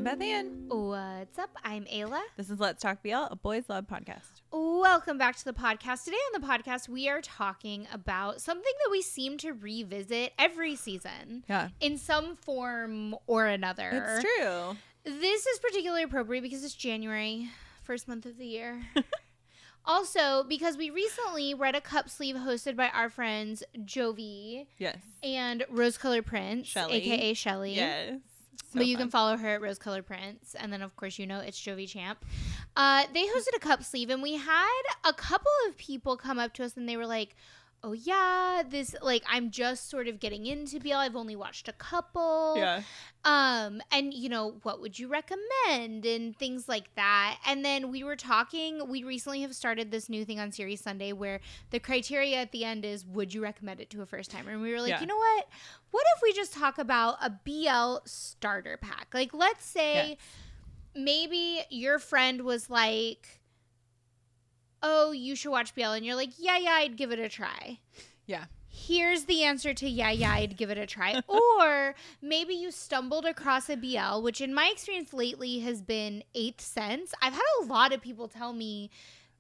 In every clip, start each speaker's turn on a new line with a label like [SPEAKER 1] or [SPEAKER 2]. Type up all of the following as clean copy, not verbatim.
[SPEAKER 1] Beth Ann.
[SPEAKER 2] What's up? I'm Ayla.
[SPEAKER 1] This is Let's Talk BL, a boys love podcast.
[SPEAKER 2] Welcome back to the podcast. Today on the podcast, we are talking about something that we seem to revisit every season.
[SPEAKER 1] Yeah.
[SPEAKER 2] In some form or another.
[SPEAKER 1] It's true.
[SPEAKER 2] This is particularly appropriate because it's January, first month of the year. Also, because we recently read a cup sleeve hosted by our friends Jovi.
[SPEAKER 1] Yes.
[SPEAKER 2] And Rose Color Prince,
[SPEAKER 1] Shelly.
[SPEAKER 2] a.k.a. Shelly.
[SPEAKER 1] Yes.
[SPEAKER 2] So but you can follow her at Rose Color Prince. And then, of course, you know it's Jovi Champ. They hosted a cup sleeve, and we had a couple of people come up to us, and they were like, oh, yeah, this, like, I'm just sort of getting into BL. I've only watched a couple.
[SPEAKER 1] Yeah.
[SPEAKER 2] And, you know, what would you recommend and things like that. And then we were talking, we recently have started this new thing on Series Sunday where the criteria at the end is, would you recommend it to a first timer? And we were like, you know what if we just talk about a BL starter pack? Like, let's say maybe your friend was like, oh, you should watch BL. And you're like, yeah, I'd give it a try.
[SPEAKER 1] Yeah.
[SPEAKER 2] Here's the answer to yeah, I'd give it a try. Or maybe you stumbled across a BL, which in my experience lately has been 8th Sense. I've had a lot of people tell me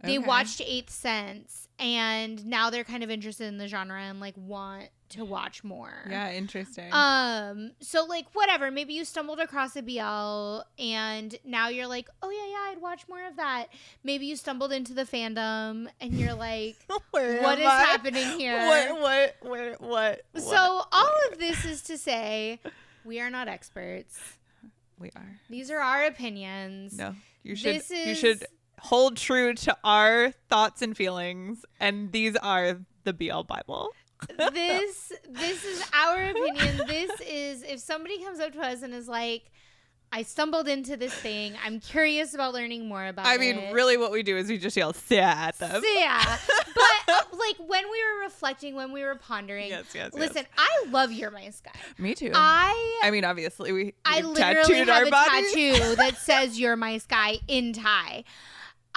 [SPEAKER 2] they watched 8th Sense and now they're kind of interested in the genre and like want to watch more.
[SPEAKER 1] Yeah, interesting.
[SPEAKER 2] So like whatever, maybe you stumbled across a BL and now you're like, oh yeah, I'd watch more of that. Maybe you stumbled into the fandom and you're like, what is happening here?
[SPEAKER 1] What?
[SPEAKER 2] So all of this is to say, we are not experts.
[SPEAKER 1] We are.
[SPEAKER 2] These are our opinions.
[SPEAKER 1] No, you should hold true to our thoughts and feelings, and these are the BL Bible.
[SPEAKER 2] This is our opinion. This is, if somebody comes up to us and is like, I stumbled into this thing, I'm curious about learning more about it.
[SPEAKER 1] I mean, really what we do is we just yell "Sia" at them.
[SPEAKER 2] Yeah. But like when we were reflecting, when we were pondering, listen, I love You're My Sky.
[SPEAKER 1] Me too.
[SPEAKER 2] I
[SPEAKER 1] mean, obviously
[SPEAKER 2] I literally have a tattoo that says You're My Sky in Thai.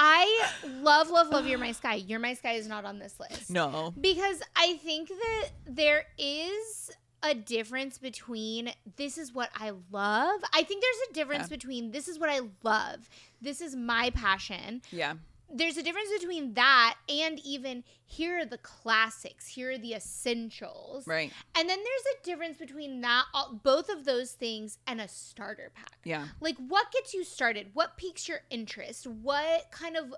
[SPEAKER 2] I love You're My Sky. You're My Sky is not on this list.
[SPEAKER 1] No.
[SPEAKER 2] Because I think that there is a difference between this is what I love. I think there's a difference between this is what I love. This is my passion. Yeah. There's a difference between that and even here are the classics. Here are the essentials. Right. And then there's a difference between that, both of those things and a starter pack. Yeah. Like what gets you started? What piques your interest? What kind of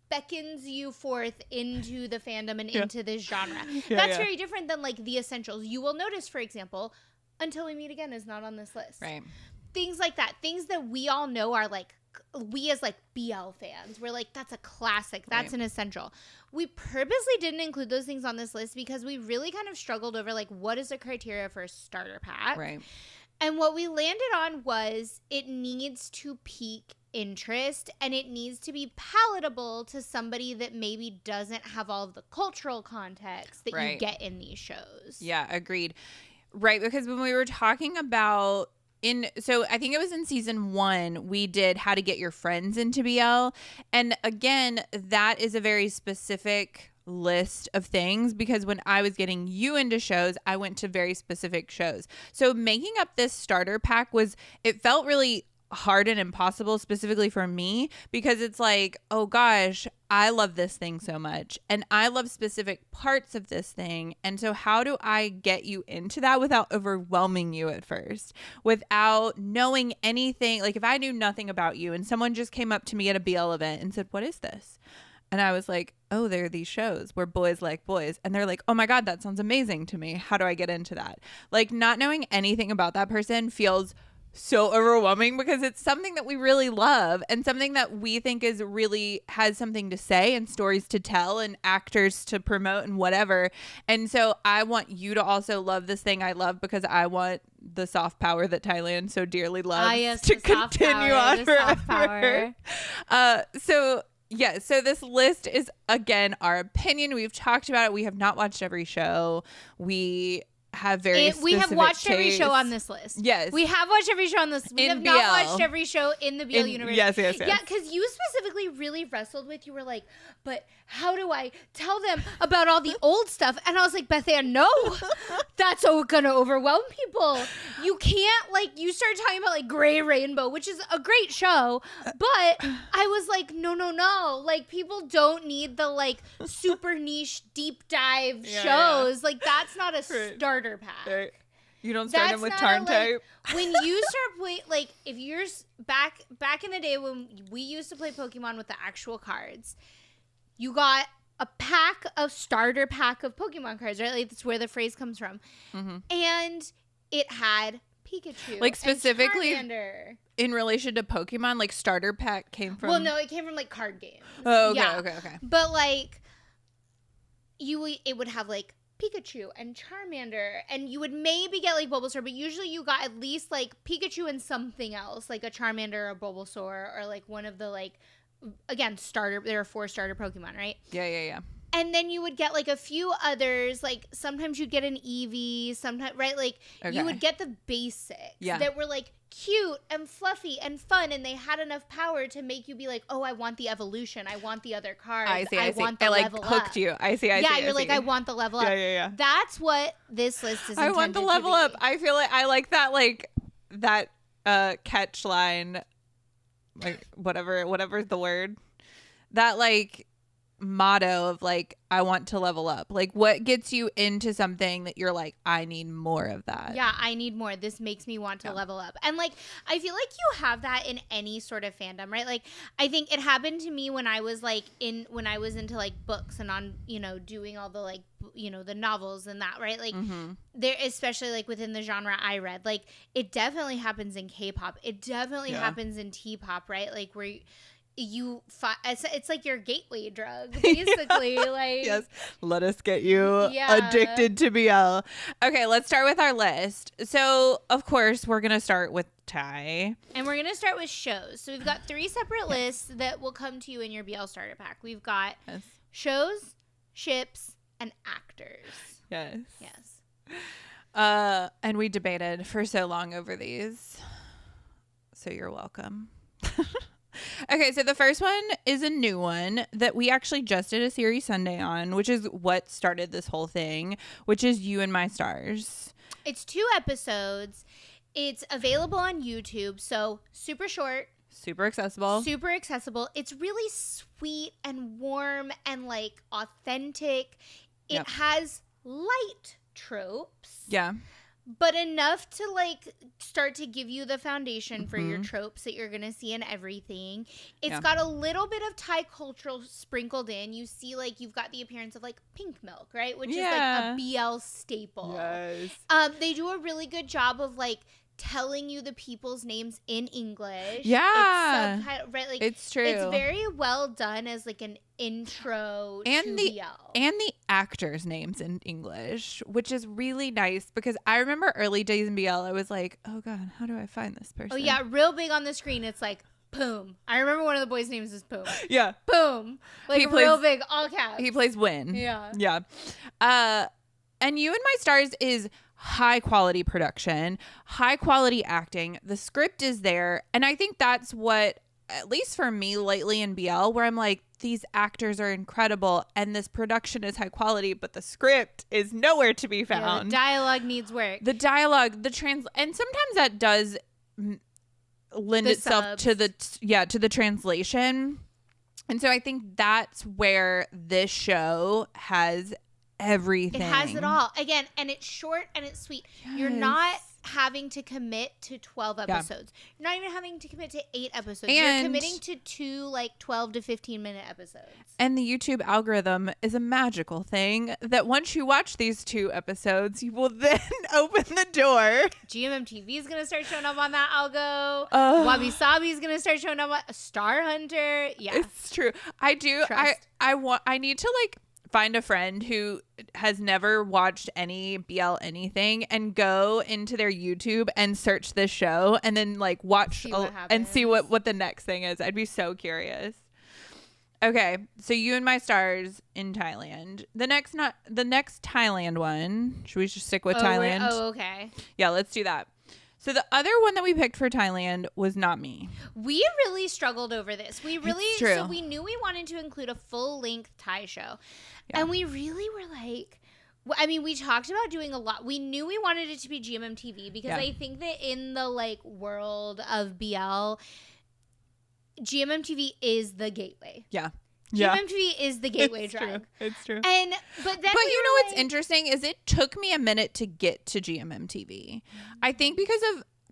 [SPEAKER 2] beckons you forth into the fandom and into this genre? That's very different than like the essentials. You will notice, for example, Until We Meet Again is not on this list. Right. Things like that. Things that we all know are like, we as like BL fans, we're like, that's a classic. That's an essential. We purposely didn't include those things on this list because we really kind of struggled over like, what is the criteria for a starter pack? Right. And what we landed on was it needs to pique interest and it needs to be palatable to somebody that maybe doesn't have all of the cultural context that you get in these shows.
[SPEAKER 1] Yeah, agreed. Right, because when we were talking about so I think it was in season 1, we did how to get your friends into BL. And again, that is a very specific list of things because when I was getting you into shows, I went to very specific shows. So making up this starter pack it felt really hard and impossible specifically for me because it's like, oh gosh, I love this thing so much and I love specific parts of this thing. And so how do I get you into that without overwhelming you at first, without knowing anything? Like if I knew nothing about you and someone just came up to me at a BL event and said, what is this? And I was like, oh, there are these shows where boys like boys. And they're like, oh my God, that sounds amazing to me. How do I get into that? Like not knowing anything about that person feels so overwhelming because it's something that we really love and something that we think is really has something to say and stories to tell and actors to promote and whatever. And so I want you to also love this thing I love because I want the soft power that Thailand so dearly loves to continue on forever. So this list is, again, our opinion. We've talked about it. We have not watched every show. We have very
[SPEAKER 2] we have watched every
[SPEAKER 1] tastes.
[SPEAKER 2] show on this list.
[SPEAKER 1] Yes.
[SPEAKER 2] We have watched every show on this. We have
[SPEAKER 1] BL.
[SPEAKER 2] not watched every show in the BL universe.
[SPEAKER 1] Yes.
[SPEAKER 2] Yeah, because you specifically really wrestled with, you were like, but how do I tell them about all the old stuff? And I was like, Bethann, no, that's going to overwhelm people. You can't, like, you started talking about, like, Gray Rainbow, which is a great show, but I was like, no. Like, people don't need the, like, super niche, deep dive shows. Like, that's not a starter pack.
[SPEAKER 1] Right. You don't start them with Tarn Type.
[SPEAKER 2] When you start playing, like, if you're back in the day when we used to play Pokemon with the actual cards, you got a starter pack of Pokemon cards, right? Like, that's where the phrase comes from. Mm-hmm. And it had Pikachu,
[SPEAKER 1] like, specifically
[SPEAKER 2] and Charmander.
[SPEAKER 1] In relation to Pokemon, like, starter pack came from.
[SPEAKER 2] Well, no, it came from, like, card games.
[SPEAKER 1] Oh, okay,
[SPEAKER 2] yeah.
[SPEAKER 1] okay.
[SPEAKER 2] But, like, it would have, like, Pikachu and Charmander, and you would maybe get, like, Bulbasaur, but usually you got at least, like, Pikachu and something else, like a Charmander or a Bulbasaur, or, like, one of the, like, again, there are 4 starter Pokemon, right?
[SPEAKER 1] Yeah.
[SPEAKER 2] And then you would get, like, a few others, like, sometimes you'd get an Eevee, sometimes, right? Like, you would get the basics that were, like, cute and fluffy and fun, and they had enough power to make you be like, oh, I want the evolution. I want the other cards. I see.
[SPEAKER 1] Want the level up. Hooked you. I see.
[SPEAKER 2] Yeah, you're like, I want the level up.
[SPEAKER 1] Yeah.
[SPEAKER 2] That's what this list is intended to be.
[SPEAKER 1] I want the level up. I feel like I like that, like, that catch line, like, whatever's the word. That, like, motto of, like, I want to level up. Like, what gets you into something that you're like, I need more of that?
[SPEAKER 2] Yeah, I need more. This makes me want to level up. And, like, I feel like you have that in any sort of fandom, right? Like, I think it happened to me when I was, like, when I was into, like, books and on, you know, doing all the, like, you know, the novels and that, right? Like, there, especially, like, within the genre I read, like, it definitely happens in K-pop. It definitely happens in T-pop, right? Like, where it's like your gateway drug, basically. Like,
[SPEAKER 1] yes, let us get you addicted to BL. Okay, let's start with our list. So, of course, we're gonna start with Tay,
[SPEAKER 2] and we're gonna start with shows. So we've got 3 separate lists that will come to you in your BL starter pack. We've got shows, ships, and actors.
[SPEAKER 1] Yes.
[SPEAKER 2] Yes.
[SPEAKER 1] And we debated for so long over these, so you're welcome. Okay, so the first one is a new one that we actually just did a series Sunday on, which is what started this whole thing, which is You and My Stars.
[SPEAKER 2] It's 2 episodes. It's available on YouTube, so super short.
[SPEAKER 1] Super accessible.
[SPEAKER 2] It's really sweet and warm and, like, authentic. It has light tropes.
[SPEAKER 1] Yeah.
[SPEAKER 2] But enough to, like, start to give you the foundation for your tropes that you're going to see in everything. It's got a little bit of Thai cultural sprinkled in. You see, like, you've got the appearance of, like, pink milk, right? Which is, like, a BL staple.
[SPEAKER 1] Yes.
[SPEAKER 2] They do a really good job of, like, telling you the people's names in English.
[SPEAKER 1] Yeah.
[SPEAKER 2] It's right? Like,
[SPEAKER 1] it's true.
[SPEAKER 2] It's very well done as, like, an intro to BL.
[SPEAKER 1] And the actors' names in English, which is really nice because I remember early days in BL, I was like, oh God, how do I find this person?
[SPEAKER 2] Oh, yeah. Real big on the screen. It's like, Poom. I remember one of the boys' names is Poom.
[SPEAKER 1] Yeah.
[SPEAKER 2] Poom. Like, real big, all caps.
[SPEAKER 1] He plays Win.
[SPEAKER 2] Yeah.
[SPEAKER 1] Yeah. And You and My Stars is high quality production, high quality acting. The script is there. And I think that's what, at least for me lately in BL, where I'm like, these actors are incredible and this production is high quality, but the script is nowhere to be found.
[SPEAKER 2] Yeah, the dialogue needs work.
[SPEAKER 1] The dialogue, and sometimes that does lend itself to the translation. And so I think that's where this show has everything.
[SPEAKER 2] It has it all. Again, and it's short and it's sweet. Yes. You're not having to commit to 12 episodes. You're not even having to commit to 8 episodes. You're committing to 2 like 12 to 15-minute episodes. And the YouTube algorithm is a magical thing that once you watch these 2 episodes, you will then open the door. GMMTV is going to start showing up on that algo. Wabi Sabi is going to start showing up on Star Hunter. Yeah. It's true. I do. Trust. I need to like find a friend who has never watched any BL anything and go into their YouTube and search this show and then like watch and see what the next thing is. I'd be so curious.
[SPEAKER 1] Okay, so You and My Stars in Thailand. The next Thailand one. Should we just stick with Thailand?
[SPEAKER 2] Okay.
[SPEAKER 1] Yeah, let's do that. So the other one that we picked for Thailand was Not Me.
[SPEAKER 2] We really struggled over this.
[SPEAKER 1] It's true.
[SPEAKER 2] So we knew we wanted to include a full-length Thai show. Yeah. And we really were like, I mean, we talked about doing a lot. We knew we wanted it to be GMMTV because I think that in the like world of BL, GMMTV is the gateway.
[SPEAKER 1] Yeah.
[SPEAKER 2] GMMTV is the gateway drug.
[SPEAKER 1] It's true.
[SPEAKER 2] But you know
[SPEAKER 1] what's interesting is it took me a minute to get to GMMTV. I think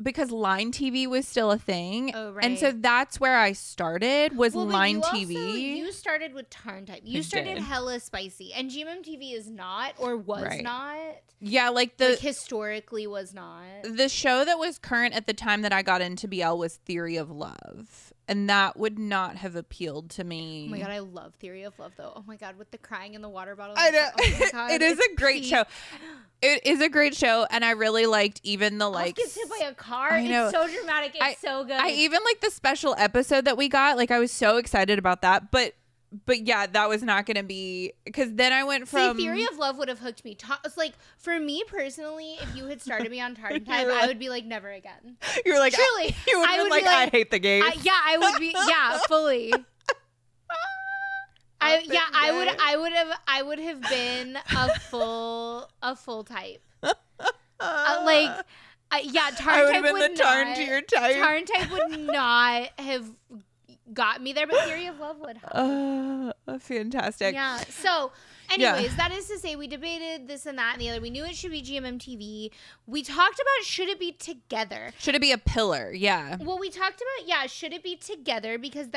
[SPEAKER 1] because Line TV was still a thing. Oh, right. And so that's where I started was Line TV.
[SPEAKER 2] You started with Turn-Type. You started hella spicy. And GMMTV is not or was not.
[SPEAKER 1] Yeah, like
[SPEAKER 2] historically was not.
[SPEAKER 1] The show that was current at the time that I got into BL was Theory of Love. And that would not have appealed to me.
[SPEAKER 2] Oh my God, I love Theory of Love though. Oh my God, with the crying in the water bottle.
[SPEAKER 1] I know. Oh my God, it is a great show. It is a great show, and I really liked even the like.
[SPEAKER 2] Gets hit by a car. It's so dramatic. It's so good.
[SPEAKER 1] I even like the special episode that we got. Like I was so excited about that, but yeah, that was not going to be because then I went from
[SPEAKER 2] Theory of Love would have hooked me. It's like for me personally, if you had started me on Tartan Time, I would be like never again.
[SPEAKER 1] You're like
[SPEAKER 2] truly.
[SPEAKER 1] You would have been like I hate the gays.
[SPEAKER 2] I would be fully. I would have been a full type. Tarn type would not. To your type. Tarn type would not have got me there, but Theory of Love would have.
[SPEAKER 1] Fantastic.
[SPEAKER 2] Yeah. So, anyways, that is to say, we debated this and that and the other. We knew it should be GMMTV. We talked about should it be together?
[SPEAKER 1] Should it be a pillar? Yeah.
[SPEAKER 2] Well, we talked about should it be together because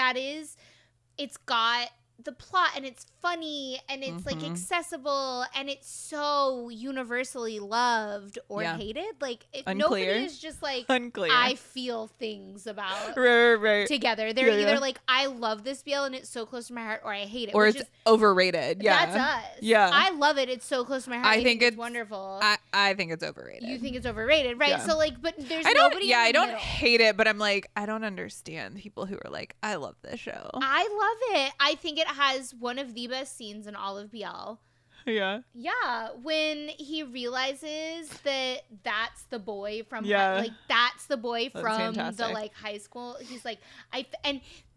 [SPEAKER 2] it's got the plot and it's funny and it's like accessible and it's so universally loved or hated. Like nobody is just like unclear. I feel things about together. They're either like I love this BL and it's so close to my heart, or I hate it,
[SPEAKER 1] or it's overrated. Yeah,
[SPEAKER 2] that's us.
[SPEAKER 1] Yeah,
[SPEAKER 2] I love it. It's so close to my heart. I think it's wonderful.
[SPEAKER 1] I think it's overrated.
[SPEAKER 2] You think it's overrated, right? Yeah. So like, but there's
[SPEAKER 1] nobody. Yeah, I don't hate it, but I'm like I don't understand people who are like I love this show.
[SPEAKER 2] I love it. I think it has one of the best scenes in all of BL.
[SPEAKER 1] Yeah.
[SPEAKER 2] Yeah, when he realizes that that's the boy from that's the boy from the like high school. He's like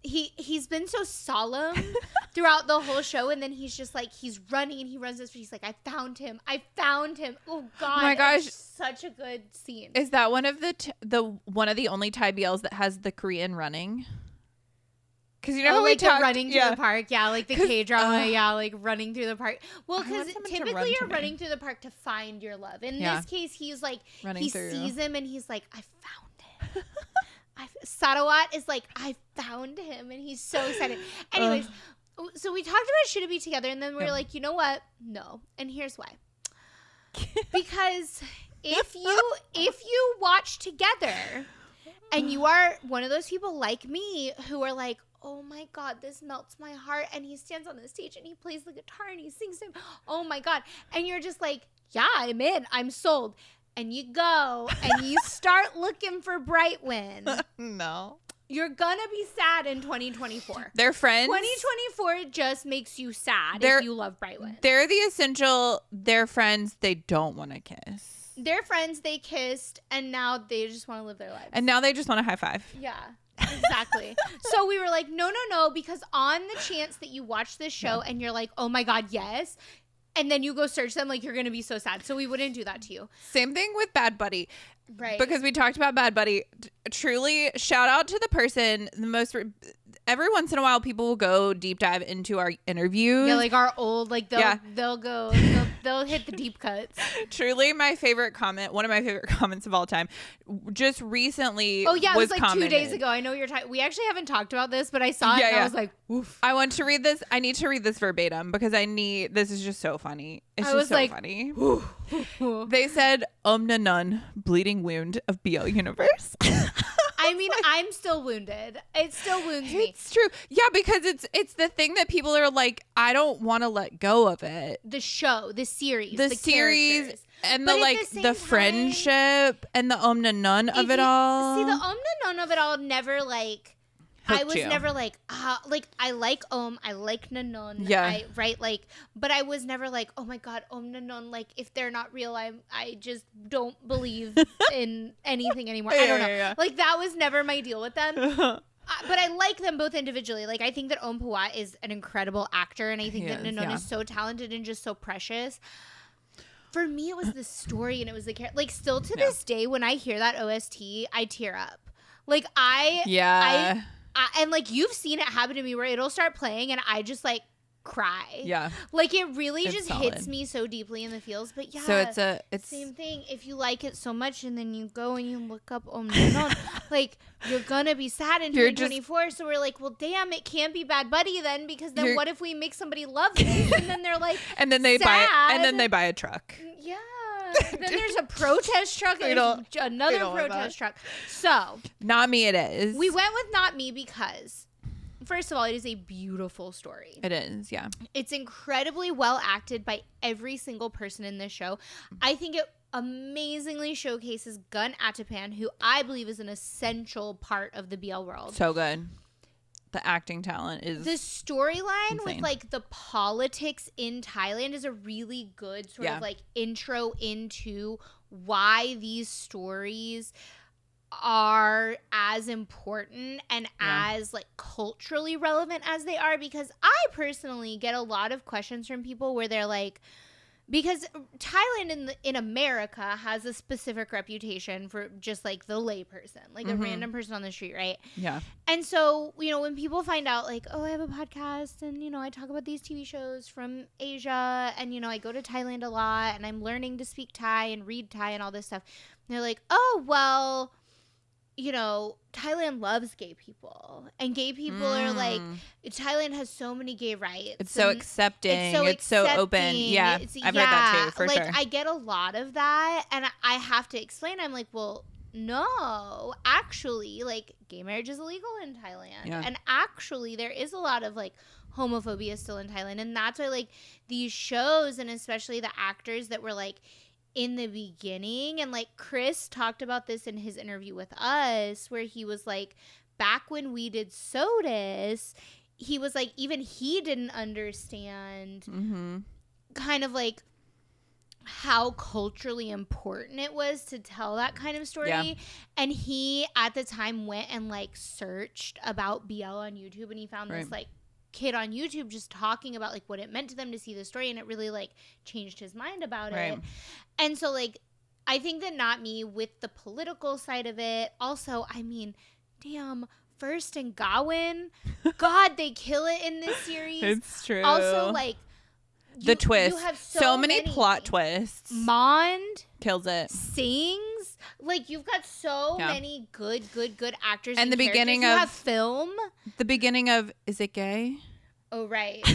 [SPEAKER 2] he's been so solemn throughout the whole show, and then he's just like he's running and he runs this. He's like, I found him. Oh God!
[SPEAKER 1] Oh my gosh,
[SPEAKER 2] such a good scene.
[SPEAKER 1] Is that one of one of the only Thai BLs that has the Korean running? Because you know how
[SPEAKER 2] like running through the park, like the K-drama, like running through the park. Well, because typically you're running through the park to find your love. In this case, he's like he sees him and he's like, I found him. Sarawat is like, I found him, and he's so excited. Anyways, so we talked about should it be together, and then we were like, you know what? No, and here's why. Because if you watch together, and you are one of those people like me who are like, oh my God, this melts my heart. And he stands on the stage and he plays the guitar and he sings to him. Oh my God. And you're just like, yeah, I'm in. I'm sold. And you go and you start looking for Brightwin.
[SPEAKER 1] No.
[SPEAKER 2] You're going to be sad in 2024.
[SPEAKER 1] They're friends.
[SPEAKER 2] 2024 just makes you sad if you love Brightwin.
[SPEAKER 1] They're friends they don't want to kiss.
[SPEAKER 2] They're friends, they kissed, and now they just want to live their lives.
[SPEAKER 1] And now they just want to high five.
[SPEAKER 2] Yeah, exactly. So we were like, no, because on the chance that you watch this show and you're like, oh my God, yes, and then you go search them, like you're going to be so sad. So we wouldn't do that to you.
[SPEAKER 1] Same thing with Bad Buddy.
[SPEAKER 2] Right.
[SPEAKER 1] Because we talked about Bad Buddy. Truly, shout out to the person, every once in a while, people will go deep dive into our interviews.
[SPEAKER 2] Yeah, like our old, like they'll hit the deep cuts.
[SPEAKER 1] Truly, one of my favorite comments of all time, just recently.
[SPEAKER 2] Oh yeah, it was like commented. 2 days ago. I know you're talking. We actually haven't talked about this, but I saw it and I was like, oof.
[SPEAKER 1] I want to read this. I need to read this verbatim because this is just so funny. It's just so funny. They said, Omna Nun, bleeding wound of BL universe.
[SPEAKER 2] I mean, I'm still wounded. It still wounds me.
[SPEAKER 1] It's true. Yeah, because it's the thing that people are like, I don't want to let go of it.
[SPEAKER 2] The show, the series,
[SPEAKER 1] the series, characters. And the friendship and the Omna Nun of it all.
[SPEAKER 2] See, the Omna Nun of it all never like I was never like I like I like Nanon.
[SPEAKER 1] Yeah.
[SPEAKER 2] But I was never like, oh my God, Nanon, like if they're not real, I just don't believe in anything anymore. I don't know.
[SPEAKER 1] Yeah.
[SPEAKER 2] Like that was never my deal with them. But I like them both individually. Like I think that PondPhuwin is an incredible actor, and I think that Nanon is so talented and just so precious. For me, it was the story and it was the character. Like still to this day, when I hear that OST, I tear up. Like I and like you've seen it happen to me where it'll start playing and I just like cry.
[SPEAKER 1] Yeah.
[SPEAKER 2] Like it really just
[SPEAKER 1] solid.
[SPEAKER 2] hits me so deeply in the feels. But yeah,
[SPEAKER 1] so it's
[SPEAKER 2] same thing. If you like it so much and then you go and you look up Nanon, like you're gonna be sad in 2024. So we're like, well, damn, it can't be Bad Buddy then, because then what if we make somebody love this and then they're like,
[SPEAKER 1] and then they buy a truck.
[SPEAKER 2] Yeah. Then there's a protest truck and there's another protest truck. So
[SPEAKER 1] Not Me it is.
[SPEAKER 2] We went with Not Me because first of all, it is a beautiful story.
[SPEAKER 1] It is, yeah.
[SPEAKER 2] It's incredibly well acted by every single person in this show. I think it amazingly showcases Gun Atapan, who I believe is an essential part of the BL world.
[SPEAKER 1] So good. The acting talent is
[SPEAKER 2] the storyline
[SPEAKER 1] insane.
[SPEAKER 2] with like the politics in Thailand is a really good sort of like intro into why these stories are as important and as like culturally relevant as they are, because I personally get a lot of questions from people where they're like, because Thailand in America has a specific reputation for just like the layperson, like a random person on the street, right?
[SPEAKER 1] Yeah.
[SPEAKER 2] And so, you know, when people find out like, oh, I have a podcast and, you know, I talk about these TV shows from Asia and, you know, I go to Thailand a lot and I'm learning to speak Thai and read Thai and all this stuff. And they're like, oh, well, you know, Thailand loves gay people, and gay people are like, Thailand has so many gay rights.
[SPEAKER 1] It's so accepting. It's so open. Yeah, I've heard that too, for sure.
[SPEAKER 2] I get a lot of that, and I have to explain. I'm like, well, no, actually, like, gay marriage is illegal in Thailand. Yeah. And actually, there is a lot of, like, homophobia still in Thailand. And that's why, like, these shows, and especially the actors that were, like, in the beginning, and like Chris talked about this in his interview with us, where he was like, back when we did SOTUS, he was like, even he didn't understand kind of like how culturally important it was to tell that kind of story. Yeah. And he at the time went and like searched about BL on YouTube, and he found this like kid on YouTube just talking about like what it meant to them to see the story, and it really like changed his mind about it. And so like I think that Not Me, with the political side of it, also, I mean, damn, First and Gawin, God, they kill it in this series.
[SPEAKER 1] It's true.
[SPEAKER 2] Also, like
[SPEAKER 1] the twist,
[SPEAKER 2] you have
[SPEAKER 1] so many plot twists.
[SPEAKER 2] Mond
[SPEAKER 1] kills it.
[SPEAKER 2] Sings, like you've got so many good actors.
[SPEAKER 1] And the beginning
[SPEAKER 2] you
[SPEAKER 1] of
[SPEAKER 2] have Film.
[SPEAKER 1] The beginning of Is It Gay?
[SPEAKER 2] Oh, right.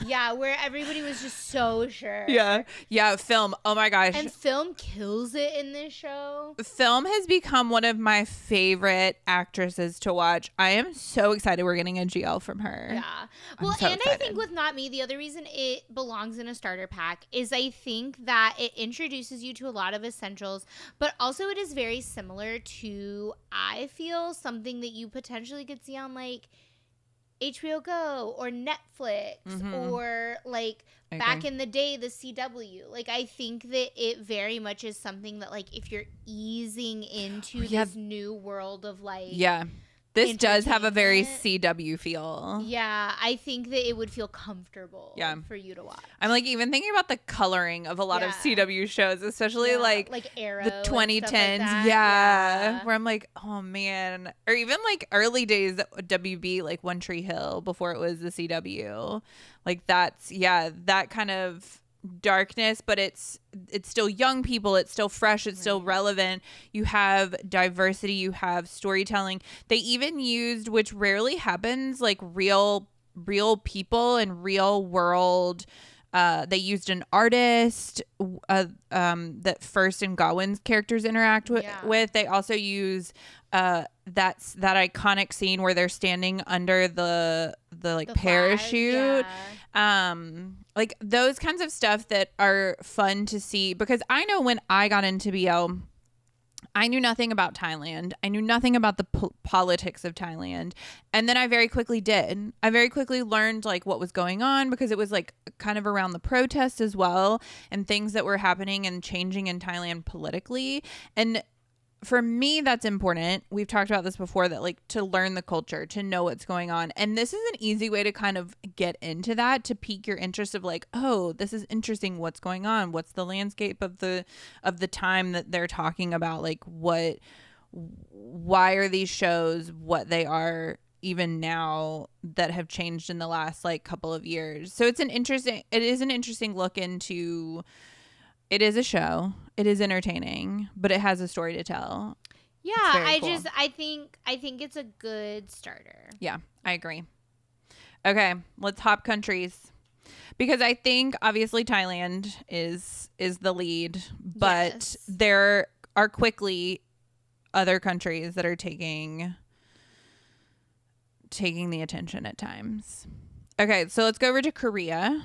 [SPEAKER 2] Yeah, where everybody was just so sure.
[SPEAKER 1] Yeah, Film. Oh my gosh.
[SPEAKER 2] And Film kills it in this show.
[SPEAKER 1] Film has become one of my favorite actresses to watch. I am so excited we're getting a GL from her.
[SPEAKER 2] Yeah. Well, and excited. I think with Not Me, the other reason it belongs in a starter pack is I think that it introduces you to a lot of essentials, but also it is very similar to, I feel, something that you potentially could see on like HBO Go or Netflix or like back in the day, the CW. Like I think that it very much is something that like if you're easing into this new world of like this does have a very CW feel. Yeah, I think that it would feel comfortable for you to watch. I'm like even thinking about the coloring of a lot of CW shows, especially like Arrow, the 2010s. Like where I'm like, oh man. Or even like early days WB, like One Tree Hill before it was the CW. Like that's that kind of darkness, but it's still young people, it's still fresh, it's still relevant. You have diversity, you have storytelling. They even used, which rarely happens, like real people and real world. They used an artist that First and Gawin's characters interact with. They also use that iconic scene where they're standing under the parachute. Like those kinds of stuff that are fun to see, because I know when I got into BL,
[SPEAKER 1] I knew nothing about Thailand. I knew nothing about the politics of Thailand. And then I very quickly did. I very quickly learned like what was going on because it was like kind of around the protests as well and things that were happening and changing in Thailand politically. And for me, that's important. We've talked about this before, that like to learn the culture, to know what's going on. And this is an easy way to kind of get into that, to pique your interest of like, oh, this is interesting. What's going on? What's the landscape of the time that they're talking about? Like why are these shows what they are even now that have changed in the last like couple of years? So it is an interesting look into. It is a show. It is entertaining, but it has a story to tell.
[SPEAKER 2] Yeah, I think it's a good starter.
[SPEAKER 1] Yeah, I agree. Okay, let's hop countries. Because I think obviously Thailand is the lead, but
[SPEAKER 2] Yes.
[SPEAKER 1] there are quickly other countries that are taking the attention at times. Okay, so let's go over to Korea.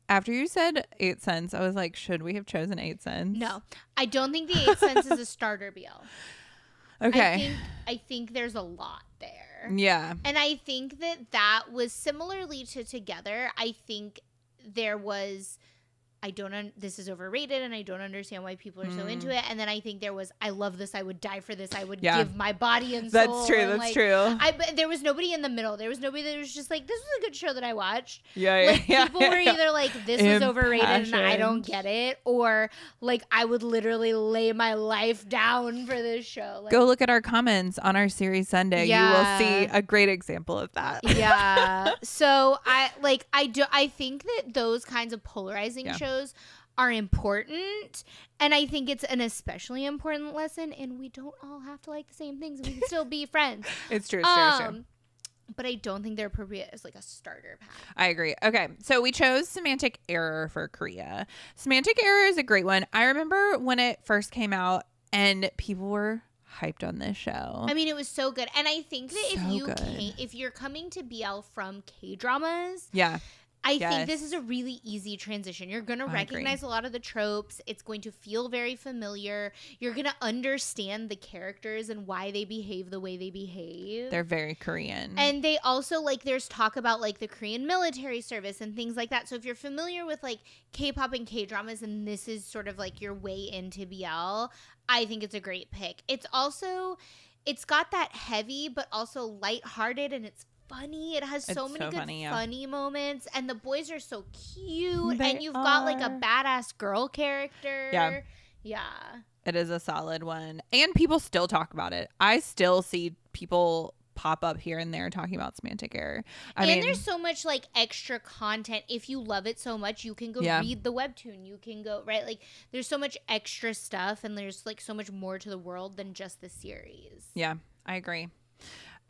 [SPEAKER 1] After you said 8 cents, I was like, should we have chosen 8 cents?
[SPEAKER 2] No, I don't think the 8 cents is a starter BL.
[SPEAKER 1] Okay.
[SPEAKER 2] I think there's a lot there.
[SPEAKER 1] Yeah.
[SPEAKER 2] And I think that was similarly to Together. I think there was, this is overrated and I don't understand why people are so into it. And then I think there was, I love this, I would die for this, I would give my body and soul.
[SPEAKER 1] That's true. That's true.
[SPEAKER 2] But there was nobody in the middle. There was nobody that was just like, this was a good show that I watched.
[SPEAKER 1] Yeah.
[SPEAKER 2] People were either like, this was overrated and I don't get it, or like, I would literally lay my life down for this show. Like,
[SPEAKER 1] go look at our comments on our series Sunday. You will see a great example of that.
[SPEAKER 2] Yeah. So I think that those kinds of polarizing shows are important, and I think it's an especially important lesson, and we don't all have to like the same things. We can still be friends.
[SPEAKER 1] It's true. It's true.
[SPEAKER 2] But I don't think they're appropriate as like a starter pack.
[SPEAKER 1] I agree. Okay, so we chose Semantic Error for Korea. Semantic Error is a great one. I remember when it first came out and people were hyped on this show.
[SPEAKER 2] I mean, it was so good. And I think that if you're coming to BL from K-dramas, I think this is a really easy transition. You're going to recognize a lot of the tropes. It's going to feel very familiar. You're going to understand the characters and why they behave the way they behave.
[SPEAKER 1] They're very Korean.
[SPEAKER 2] And they also, like, there's talk about, like, the Korean military service and things like that. So if you're familiar with, like, K-pop and K-dramas and this is sort of, like, your way into BL, I think it's a great pick. It's got that heavy but also lighthearted, and it's funny. It has so many good funny moments, and the boys are so cute, and you've got like a badass girl character. Yeah.
[SPEAKER 1] It is a solid one, and people still talk about it. I still see people pop up here and there talking about Semantic Error. I mean,
[SPEAKER 2] there's so much like extra content. If you love it so much, you can go read the webtoon. You can go, right? Like, there's so much extra stuff, and there's like so much more to the world than just the series.
[SPEAKER 1] Yeah, I agree.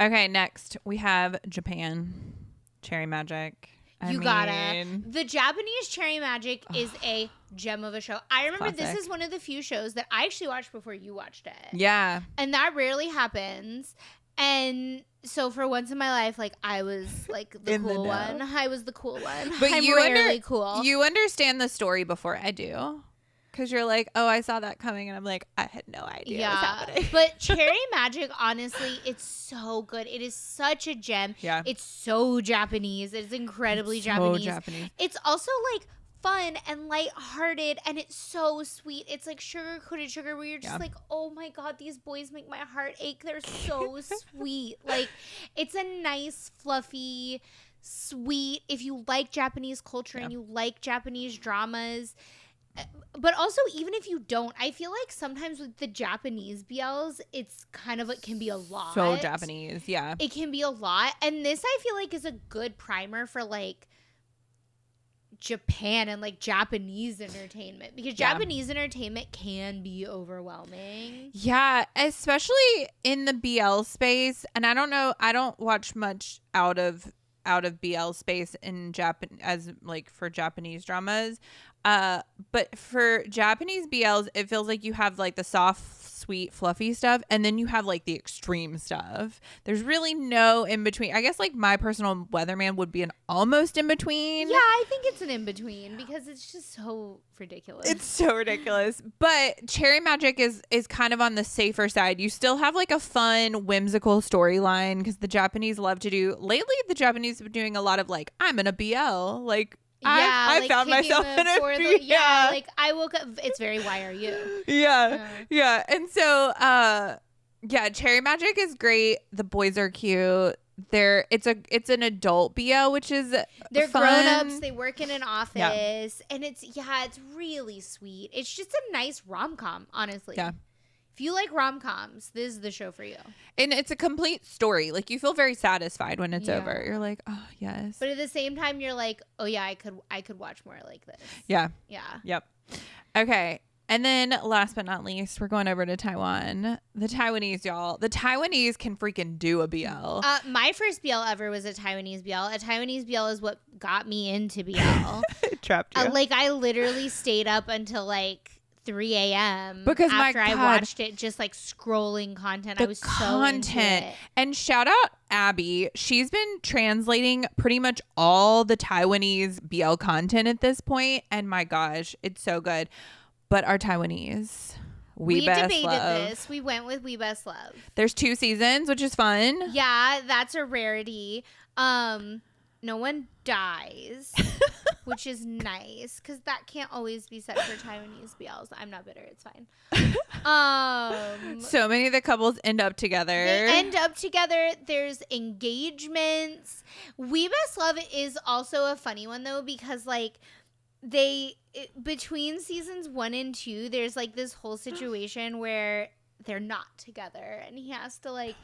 [SPEAKER 1] Okay, next we have Japan. Cherry Magic.
[SPEAKER 2] The Japanese Cherry Magic is a gem of a show. I remember this is one of the few shows that I actually watched before you watched it.
[SPEAKER 1] Yeah.
[SPEAKER 2] And that rarely happens. And so for once in my life, like, I was like the cool one. I was the cool one.
[SPEAKER 1] But
[SPEAKER 2] I'm rarely cool.
[SPEAKER 1] You understand the story before I do. Because you're like, oh, I saw that coming. And I'm like, I had no idea what was happening.
[SPEAKER 2] But Cherry Magic, honestly, it's so good. It is such a gem.
[SPEAKER 1] Yeah.
[SPEAKER 2] It's so Japanese. It's incredibly Japanese. It's also like fun and lighthearted, and it's so sweet. It's like sugar-coated sugar where you're just like, oh my God, these boys make my heart ache. They're so sweet. Like, it's a nice, fluffy, sweet, if you like Japanese culture and you like Japanese dramas. But also, even if you don't, I feel like sometimes with the Japanese BLs, it's kind of like can be a lot.
[SPEAKER 1] So Japanese, yeah.
[SPEAKER 2] It can be a lot. And this, I feel like, is a good primer for like Japan and like Japanese entertainment, because Japanese entertainment can be overwhelming.
[SPEAKER 1] Yeah, especially in the BL space. And I don't know, I don't watch much out of BL space in Japan as like for Japanese dramas. But for Japanese BLs, it feels like you have like the soft sweet, fluffy stuff. And then you have like the extreme stuff. There's really no in between. I guess like my personal weatherman would be an almost in between.
[SPEAKER 2] Yeah, I think it's an in between because it's just so ridiculous.
[SPEAKER 1] It's so ridiculous. But Cherry Magic is kind of on the safer side. You still have like a fun, whimsical storyline because the Japanese love to do. Lately, the Japanese have been doing a lot of like, I'm in a BL. Like,
[SPEAKER 2] yeah,
[SPEAKER 1] I
[SPEAKER 2] like
[SPEAKER 1] found myself in a BL.
[SPEAKER 2] Yeah, like I woke up. It's very why are you?
[SPEAKER 1] Yeah. And so, yeah, Cherry Magic is great. The boys are cute. It's an adult BL, which is
[SPEAKER 2] they're
[SPEAKER 1] fun.
[SPEAKER 2] grown-ups. They work in an office, and it's really sweet. It's just a nice rom-com, honestly.
[SPEAKER 1] Yeah.
[SPEAKER 2] If you like rom-coms, this is the show for you.
[SPEAKER 1] And it's a complete story. Like you feel very satisfied when it's over. You're like, oh yes.
[SPEAKER 2] But at the same time, you're like, oh yeah, I could watch more like this.
[SPEAKER 1] Yeah.
[SPEAKER 2] Yeah.
[SPEAKER 1] Yep. Okay. And then last but not least, we're going over to Taiwan. The Taiwanese, y'all. The Taiwanese can freaking do a BL.
[SPEAKER 2] My first BL ever was a Taiwanese BL. A Taiwanese BL is what got me into BL.
[SPEAKER 1] Trapped you.
[SPEAKER 2] Like I literally stayed up until like 3 a.m.
[SPEAKER 1] because
[SPEAKER 2] after
[SPEAKER 1] my God,
[SPEAKER 2] I watched it, just like scrolling content. I was so into it.
[SPEAKER 1] And shout out Abby. She's been translating pretty much all the Taiwanese BL content at this point. And my gosh, it's so good. But our Taiwanese, we best
[SPEAKER 2] debated
[SPEAKER 1] love.
[SPEAKER 2] this. We went with We Best Love.
[SPEAKER 1] There's 2 seasons, which is fun.
[SPEAKER 2] Yeah, that's a rarity. No one dies, which is nice because that can't always be said for Taiwanese BLs. I'm not bitter. It's fine.
[SPEAKER 1] So many of the couples end up together.
[SPEAKER 2] They end up together. There's engagements. We Best Love is also a funny one though because like between seasons 1 and 2, there's like this whole situation where they're not together and he has to like.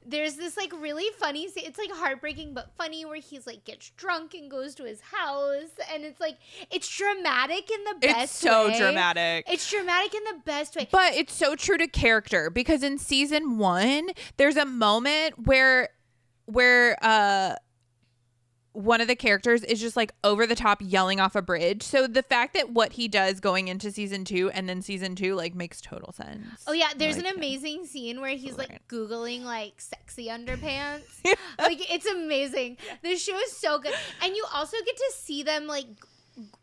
[SPEAKER 2] There's this like really funny scene. It's like heartbreaking but funny where he's like gets drunk and goes to his house and it's like it's dramatic in the best way.
[SPEAKER 1] It's so dramatic.
[SPEAKER 2] It's dramatic in the best way.
[SPEAKER 1] But it's so true to character because in season 1 there's a moment where one of the characters is just like over the top yelling off a bridge. So the fact that what he does going into season 2 and then season 2 like makes total sense.
[SPEAKER 2] Oh yeah, there's an amazing scene where he's like Googling like sexy underpants. Like it's amazing. This show is so good. And you also get to see them like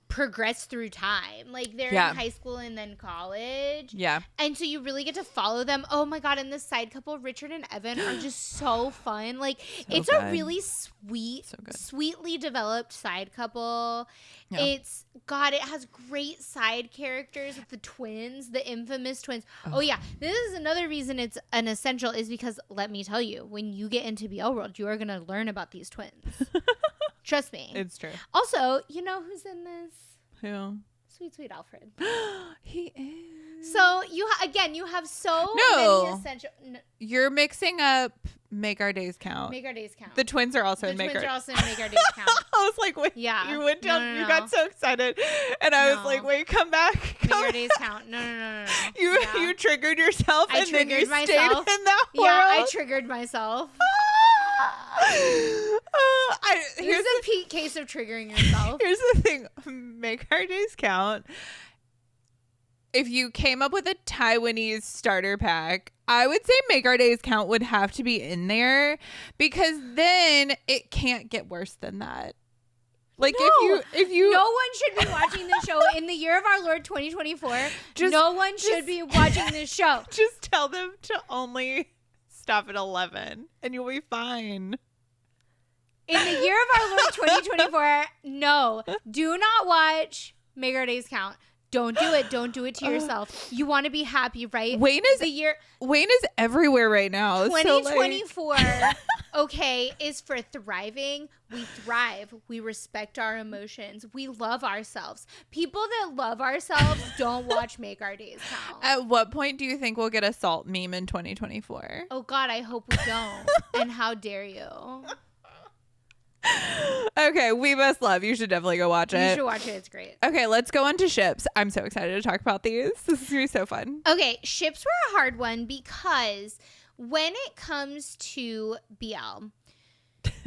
[SPEAKER 2] progress through time. Like they're in high school and then college.
[SPEAKER 1] Yeah.
[SPEAKER 2] And so you really get to follow them. Oh my God. And the side couple, Richard and Evan, are just so fun. Like it's a really sweet, sweetly developed side couple. Yeah. It has great side characters with the twins, the infamous twins. Oh yeah. This is another reason it's an essential is because let me tell you, when you get into BL world, you are going to learn about these twins. Trust me.
[SPEAKER 1] It's true.
[SPEAKER 2] Also, you know who's in this?
[SPEAKER 1] Who?
[SPEAKER 2] Sweet Alfred.
[SPEAKER 1] He is.
[SPEAKER 2] So you have so many essential.
[SPEAKER 1] You're mixing up Make Our Days Count.
[SPEAKER 2] Make Our Days Count.
[SPEAKER 1] The twins are also in Make Our.
[SPEAKER 2] The twins are also in Make Our Days Count.
[SPEAKER 1] I was like, wait.
[SPEAKER 2] Yeah.
[SPEAKER 1] You went down. You got so excited, and I was like, wait, come back.
[SPEAKER 2] Make Our Days Count. No.
[SPEAKER 1] You triggered yourself, and then you stayed in that world.
[SPEAKER 2] Yeah, I triggered myself. Here's a peak case of triggering yourself.
[SPEAKER 1] Here's the thing. Make Our Days Count. If you came up with a Taiwanese starter pack, I would say Make Our Days Count would have to be in there because then it can't get worse than that. Like if you
[SPEAKER 2] no one should be watching this show in the year of our Lord 2024. No one should be watching this show.
[SPEAKER 1] Just tell them to only stop at 11 and you'll be fine.
[SPEAKER 2] In the year of our Lord 2024, no, do not watch Make Our Days Count. Don't do it. Don't do it to yourself. You want to be happy, right?
[SPEAKER 1] Wayne is everywhere right now.
[SPEAKER 2] 2024, okay, is for thriving. We thrive. We respect our emotions. We love ourselves. People that love ourselves don't watch Make Our Days Count.
[SPEAKER 1] At what point do you think we'll get a salt meme in 2024?
[SPEAKER 2] Oh, God, I hope we don't. And how dare you?
[SPEAKER 1] Okay, We Best Love. You should definitely go watch it.
[SPEAKER 2] You should watch it. It's great.
[SPEAKER 1] Okay, let's go on to ships. I'm so excited to talk about these. This is going to be so fun.
[SPEAKER 2] Okay, ships were a hard one because when it comes to BL,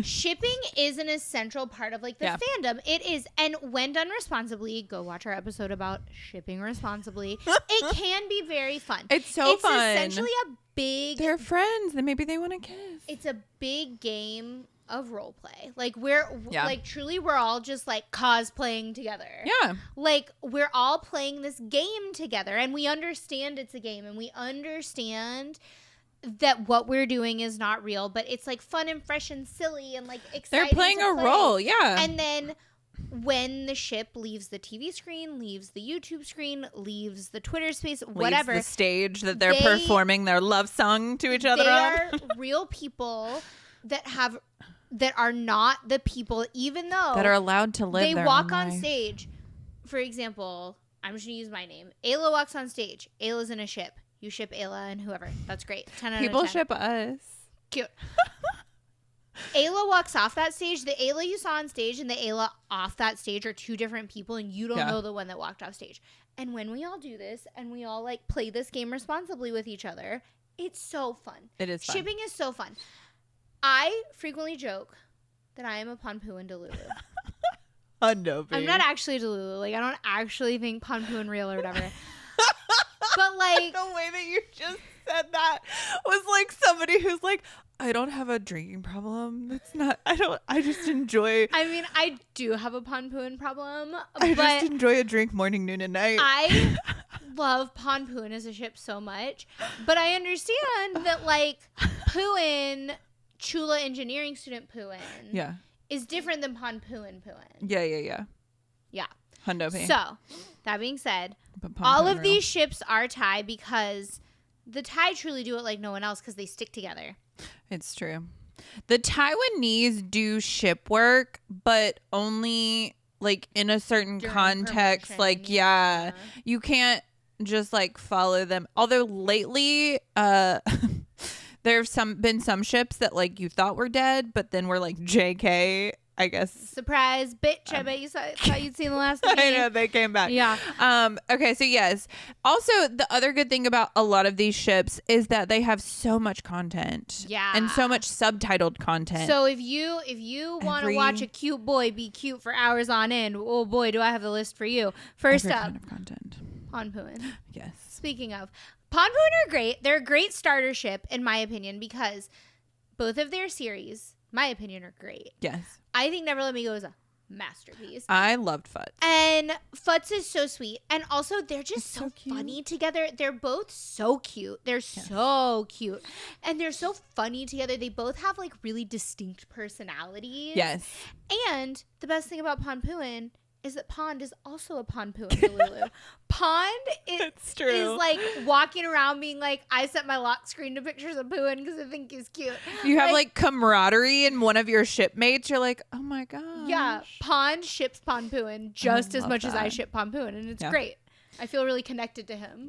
[SPEAKER 2] shipping is an essential part of like the fandom. It is. And when done responsibly, go watch our episode about shipping responsibly. It can be very fun.
[SPEAKER 1] It's fun. It's
[SPEAKER 2] essentially a big...
[SPEAKER 1] They're friends. Then maybe they want to kiss.
[SPEAKER 2] It's a big game of role play. Like like truly we're all just like cosplaying together.
[SPEAKER 1] Yeah.
[SPEAKER 2] Like we're all playing this game together and we understand it's a game and we understand that what we're doing is not real, but it's like fun and fresh and silly and like exciting.
[SPEAKER 1] They're playing a role, yeah.
[SPEAKER 2] And then when the ship leaves the TV screen, leaves the YouTube screen, leaves the Twitter space, whatever,
[SPEAKER 1] leaves the stage that they're performing their love song to each other
[SPEAKER 2] they
[SPEAKER 1] on.
[SPEAKER 2] are real people that are not the people, even though
[SPEAKER 1] that are allowed to live.
[SPEAKER 2] They walk on stage. For example, I'm just gonna use my name. Ayla walks on stage. Ayla's in a ship. You ship Ayla and whoever. That's great. 10 out of 10.
[SPEAKER 1] People ship us.
[SPEAKER 2] Cute. Ayla walks off that stage. The Ayla you saw on stage and the Ayla off that stage are two different people, and you don't know the one that walked off stage. And when we all do this and we all like play this game responsibly with each other, it's so fun.
[SPEAKER 1] It is fun.
[SPEAKER 2] Shipping is so fun. I frequently joke that I am a PondPhuwin Delulu.
[SPEAKER 1] I'm
[SPEAKER 2] not actually Delulu. Like, I don't actually think PondPhuwin real or whatever. But like
[SPEAKER 1] the way that you just said that was like somebody who's like, I don't have a drinking problem. It's not. I just enjoy.
[SPEAKER 2] I mean, I do have a PondPhuwin problem.
[SPEAKER 1] I just enjoy a drink morning, noon, and night.
[SPEAKER 2] I love PondPhuwin as a ship so much, but I understand that like Phuwin, Chula engineering student Phuwin, is different than PondPhuwin. Yeah.
[SPEAKER 1] Hundo P.
[SPEAKER 2] So, that being said, all of these ships are Thai because the Thai truly do it like no one else because they stick together.
[SPEAKER 1] It's true. The Taiwanese do ship work, but only like in a certain context. Like, you can't just like follow them. Although lately, there have been some ships that like you thought were dead, but then were like JK. I guess.
[SPEAKER 2] Surprise, bitch. I bet you thought you'd seen the last one.
[SPEAKER 1] I know, they came back.
[SPEAKER 2] Yeah.
[SPEAKER 1] Okay, so yes. Also, the other good thing about a lot of these ships is that they have so much content.
[SPEAKER 2] Yeah.
[SPEAKER 1] And so much subtitled content.
[SPEAKER 2] So if you want to watch a cute boy be cute for hours on end, oh boy, do I have the list for you. First up,
[SPEAKER 1] kind of content.
[SPEAKER 2] PondPhuwin.
[SPEAKER 1] Yes.
[SPEAKER 2] Speaking of, PondPhuwin are great. They're a great starter ship, in my opinion, because both of their series, my opinion, are great.
[SPEAKER 1] Yes.
[SPEAKER 2] I think Never Let Me Go is a masterpiece.
[SPEAKER 1] I loved Futz.
[SPEAKER 2] And Futz is so sweet. And also, they're just so funny together. They're both so cute. They're so cute. And they're so funny together. They both have, like, really distinct personalities.
[SPEAKER 1] Yes.
[SPEAKER 2] And the best thing about PondPhuwin is that Pond is also a PondPhuwin Delulu. Pond is like walking around being like, I set my lock screen to pictures of Phuwin because I think he's cute.
[SPEAKER 1] You have like camaraderie in one of your shipmates. You're like, oh my gosh.
[SPEAKER 2] Yeah, Pond ships PondPhuwin just as much as I ship PondPhuwin, and it's great. I feel really connected to him.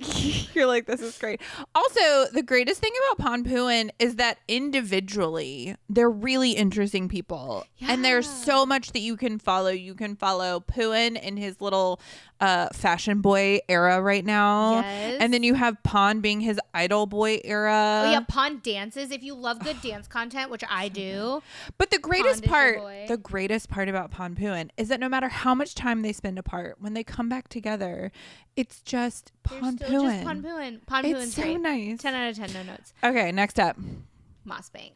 [SPEAKER 1] You're like, this is great. Also, the greatest thing about PondPhuwin is that individually, they're really interesting people. Yeah. And there's so much that you can follow. You can follow Phuwin in his little fashion boy era right now.
[SPEAKER 2] Yes.
[SPEAKER 1] And then you have Pond being his idol boy era.
[SPEAKER 2] Oh, yeah. Pond dances. If you love good dance content, which I do.
[SPEAKER 1] But the greatest part about PondPhuwin is that no matter how much time they spend apart, when they come back together, it's just PondPhuwin.
[SPEAKER 2] PondPhuwin's
[SPEAKER 1] so
[SPEAKER 2] great.
[SPEAKER 1] Nice.
[SPEAKER 2] 10 out of 10, no notes.
[SPEAKER 1] Okay, next up.
[SPEAKER 2] MosBank.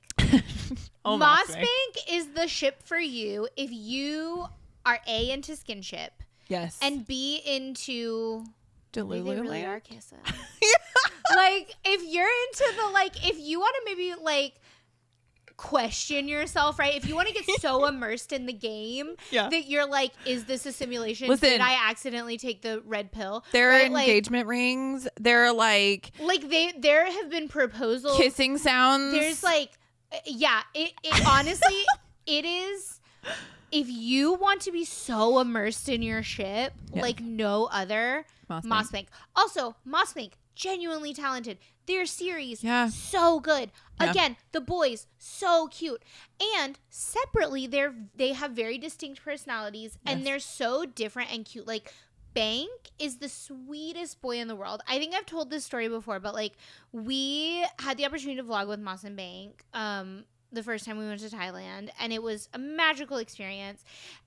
[SPEAKER 1] MosBank
[SPEAKER 2] is the ship for you if you are A, into skinship.
[SPEAKER 1] Yes.
[SPEAKER 2] And B, into
[SPEAKER 1] Delulu.
[SPEAKER 2] They really are kissing. Like, if you're into the, like, if you want to maybe, like, question yourself, right? If you want to get so immersed in the game that you're like, is this a simulation?
[SPEAKER 1] Listen,
[SPEAKER 2] did I accidentally take the red pill?
[SPEAKER 1] There are engagement rings. There are like
[SPEAKER 2] there have been proposals,
[SPEAKER 1] kissing sounds.
[SPEAKER 2] There's like, it honestly, it is. If you want to be so immersed in your ship, like no other, MosBank. Also, MosBank, genuinely talented. Their series, so good. Again, the boys, so cute. And separately, they have very distinct personalities, and they're so different and cute. Like, Bank is the sweetest boy in the world. I think I've told this story before, but like, we had the opportunity to vlog with Moss and Bank the first time we went to Thailand, and it was a magical experience.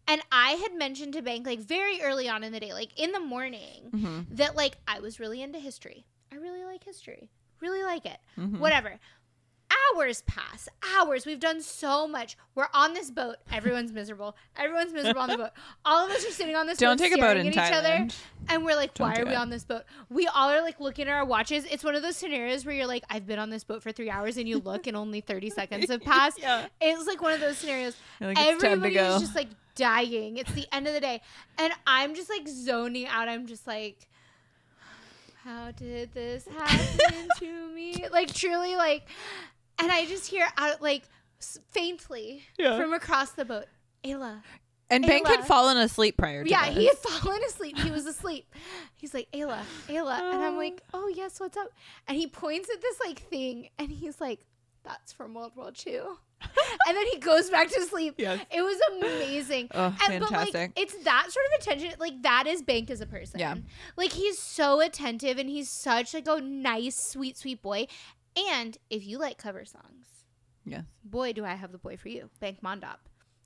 [SPEAKER 2] And I had mentioned to Bank, like, very early on in the day, like, in the morning, that, like, I was really into history. I really like history. Really like it. Whatever. Hours pass. Hours. We've done so much. We're on this boat. Everyone's miserable. Everyone's miserable on the boat. All of us are sitting on this boat.
[SPEAKER 1] Don't take a boat in
[SPEAKER 2] each other,
[SPEAKER 1] Thailand.
[SPEAKER 2] and we're like, why are we on this boat? We all are like looking at our watches. It's one of those scenarios where you're like, I've been on this boat for 3 hours, and you look and only 30 seconds have passed. It's like one of those scenarios.
[SPEAKER 1] Like,
[SPEAKER 2] everybody is just like dying. It's the end of the day. And I'm just like zoning out. I'm just like, how did this happen to me? Like, truly, like, and I just hear out, like, faintly from across the boat, Ayla.
[SPEAKER 1] And
[SPEAKER 2] Ayla.
[SPEAKER 1] Bank had fallen asleep prior to this.
[SPEAKER 2] He had fallen asleep. He was asleep. He's like, Ayla. And I'm like, oh, yes, what's up? And he points at this, like, thing, and he's like, that's from World War II. And then he goes back to sleep. Yes. It was amazing.
[SPEAKER 1] Oh, fantastic.
[SPEAKER 2] But, like, it's that sort of attention. Like, that is Bank as a person. Yeah. Like, he's so attentive, and he's such, like, a nice, sweet, sweet boy. And if you like cover songs, boy, do I have the boy for you. Bank Mondop.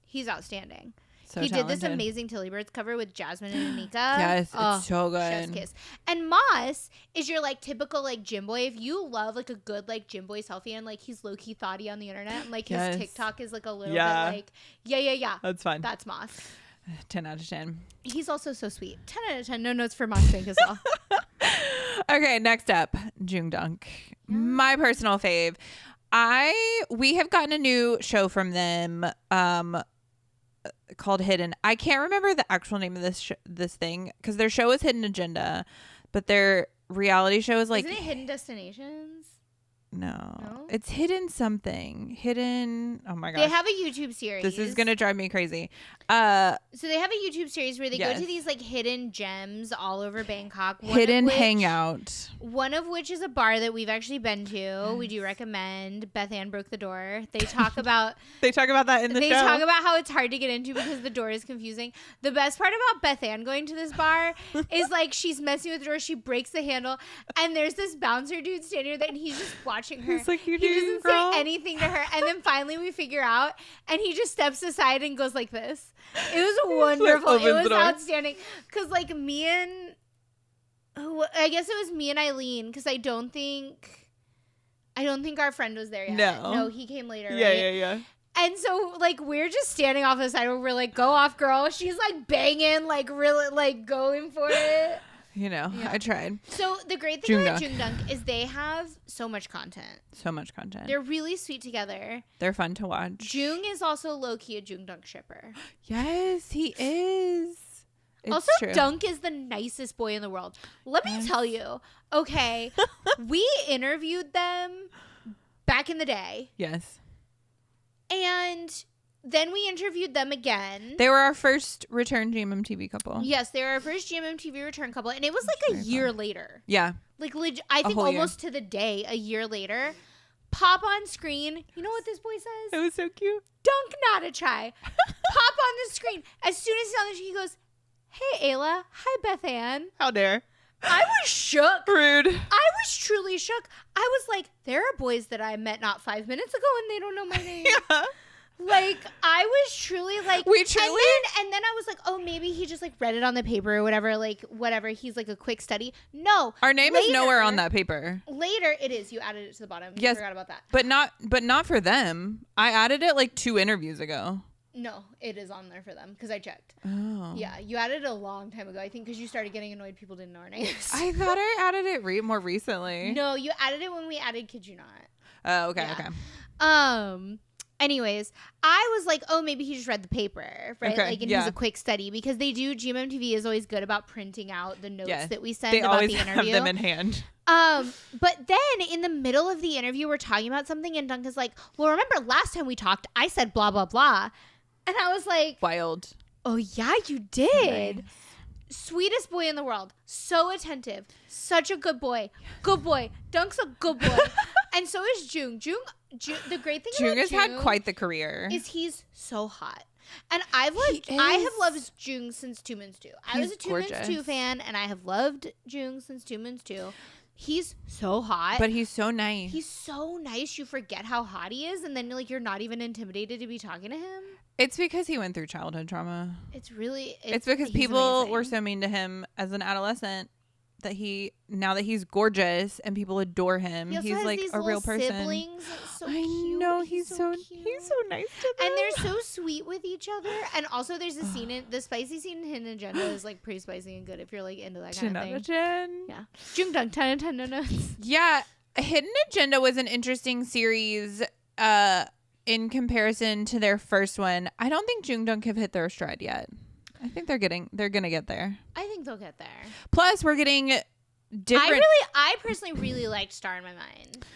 [SPEAKER 2] He's outstanding.
[SPEAKER 1] So
[SPEAKER 2] he
[SPEAKER 1] talented.
[SPEAKER 2] did this amazing Tilly Birds cover with Jasmine and Anika.
[SPEAKER 1] Yes, it's so good.
[SPEAKER 2] Chef's kiss. And Moss is your, like, typical, like, gym boy. If you love, like, a good, like, gym boy selfie, and, like, he's low-key thoughty on the internet, and, like, his TikTok is, like, a little bit, like, yeah.
[SPEAKER 1] That's fine.
[SPEAKER 2] That's Moss.
[SPEAKER 1] 10 out of 10.
[SPEAKER 2] He's also so sweet. 10 out of 10. No notes for MosBank as well.
[SPEAKER 1] Okay, next up, JoongDunk. My personal fave. We have gotten a new show from them called Hidden. I can't remember the actual name of this thing because their show is Hidden Agenda, but their reality show is like...
[SPEAKER 2] Isn't it Hidden Destinations?
[SPEAKER 1] No, it's Hidden something. Hidden. Oh my gosh.
[SPEAKER 2] They have a YouTube series.
[SPEAKER 1] This is gonna drive me crazy.
[SPEAKER 2] So they have a YouTube series where they go to these like hidden gems all over Bangkok.
[SPEAKER 1] Hidden hangout.
[SPEAKER 2] One of which is a bar that we've actually been to. We do recommend. Beth Ann broke the door. They talk about.
[SPEAKER 1] They talk about that in the show.
[SPEAKER 2] They talk about how it's hard to get into because the door is confusing. The best part about Beth Ann going to this bar is like she's messing with the door. She breaks the handle, and there's this bouncer dude standing there, and he's just watching her.
[SPEAKER 1] He's like, he
[SPEAKER 2] doesn't say anything to her, and then finally we figure out, and he just steps aside and goes like this. It was wonderful. It was outstanding. Because like me and I guess it was me and Eileen, because I don't think our friend was there yet. No, he came later.
[SPEAKER 1] Yeah.
[SPEAKER 2] And so like we're just standing off the side where we're like, go off, girl. She's like banging, like really like going for it.
[SPEAKER 1] You know, I tried.
[SPEAKER 2] So the great thing about JoongDunk is they have so much content. They're really sweet together.
[SPEAKER 1] They're fun to watch.
[SPEAKER 2] Joong is also low-key a JoongDunk shipper.
[SPEAKER 1] Yes, he is. It's
[SPEAKER 2] also,
[SPEAKER 1] true.
[SPEAKER 2] Dunk is the nicest boy in the world. Let me tell you. Okay, we interviewed them back in the day.
[SPEAKER 1] Yes.
[SPEAKER 2] And then we interviewed them again.
[SPEAKER 1] They were our first return GMMTV couple.
[SPEAKER 2] Yes, they were our first GMMTV return couple. And it was like a year later.
[SPEAKER 1] Yeah.
[SPEAKER 2] Like, I think almost to the day, a year later. Pop on screen. You know what this boy says?
[SPEAKER 1] It was so cute.
[SPEAKER 2] Dunk not a chai. Pop on the screen. As soon as he's on the screen, he goes, hey, Ayla. Hi, Beth Ann.
[SPEAKER 1] How dare.
[SPEAKER 2] I was shook.
[SPEAKER 1] Rude.
[SPEAKER 2] I was truly shook. I was like, there are boys that I met not 5 minutes ago and they don't know my name.
[SPEAKER 1] Yeah.
[SPEAKER 2] Like, I was truly like, and then I was like, oh, maybe he just like read it on the paper or whatever, like whatever. He's like a quick study. No.
[SPEAKER 1] Our name is nowhere on that paper.
[SPEAKER 2] Later, it is. You added it to the bottom. Yes. You forgot about that.
[SPEAKER 1] But not for them. I added it like 2 interviews ago.
[SPEAKER 2] No, it is on there for them because I checked.
[SPEAKER 1] Oh.
[SPEAKER 2] Yeah, you added it a long time ago. I think because you started getting annoyed people didn't know our names.
[SPEAKER 1] I thought I added it more recently.
[SPEAKER 2] No, you added it when we added Kid You Not.
[SPEAKER 1] Oh, okay, okay.
[SPEAKER 2] Anyways, I was like, oh, maybe he just read the paper, right?
[SPEAKER 1] Okay,
[SPEAKER 2] like, and he's a quick study because they do. GMMTV is always good about printing out the notes that we send
[SPEAKER 1] they
[SPEAKER 2] about
[SPEAKER 1] always
[SPEAKER 2] the interview.
[SPEAKER 1] have them in hand.
[SPEAKER 2] But then in the middle of the interview, we're talking about something, and Dunk is like, well, remember last time we talked, I said blah blah blah, and I was like,
[SPEAKER 1] wild.
[SPEAKER 2] Oh yeah, you did. Nice. Sweetest boy in the world. So attentive. Such a good boy. Good boy. Dunk's a good boy. And so is Joong. Joong, the great thing
[SPEAKER 1] Joong
[SPEAKER 2] about
[SPEAKER 1] has had quite the career.
[SPEAKER 2] Is he's so hot. And I have loved Joong since 2 Minutes 2. I was a 2 Minutes 2 fan, and I have loved Joong since 2 Minutes 2. He's so hot.
[SPEAKER 1] But he's so nice.
[SPEAKER 2] He's so nice. You forget how hot he is. And then like you're not even intimidated to be talking to him.
[SPEAKER 1] It's because he went through childhood trauma.
[SPEAKER 2] It's
[SPEAKER 1] because people were so mean to him as an adolescent that now that he's gorgeous and people adore him, he's like a real person.
[SPEAKER 2] Siblings. It's so
[SPEAKER 1] I
[SPEAKER 2] cute.
[SPEAKER 1] know he's so nice to them.
[SPEAKER 2] And they're so sweet with each other. And also there's a scene in the spicy scene in Hidden Agenda is like pretty spicy and good if you're like into that kind of thing. Yeah. JoongDunk 10 and 10 no notes.
[SPEAKER 1] Yeah. Hidden Agenda was an interesting series in comparison to their first one. I don't think JoongDunk have hit their stride yet. I think they're gonna get there.
[SPEAKER 2] I think they'll get there.
[SPEAKER 1] Plus, we're getting different.
[SPEAKER 2] I personally really liked Star in My Mind.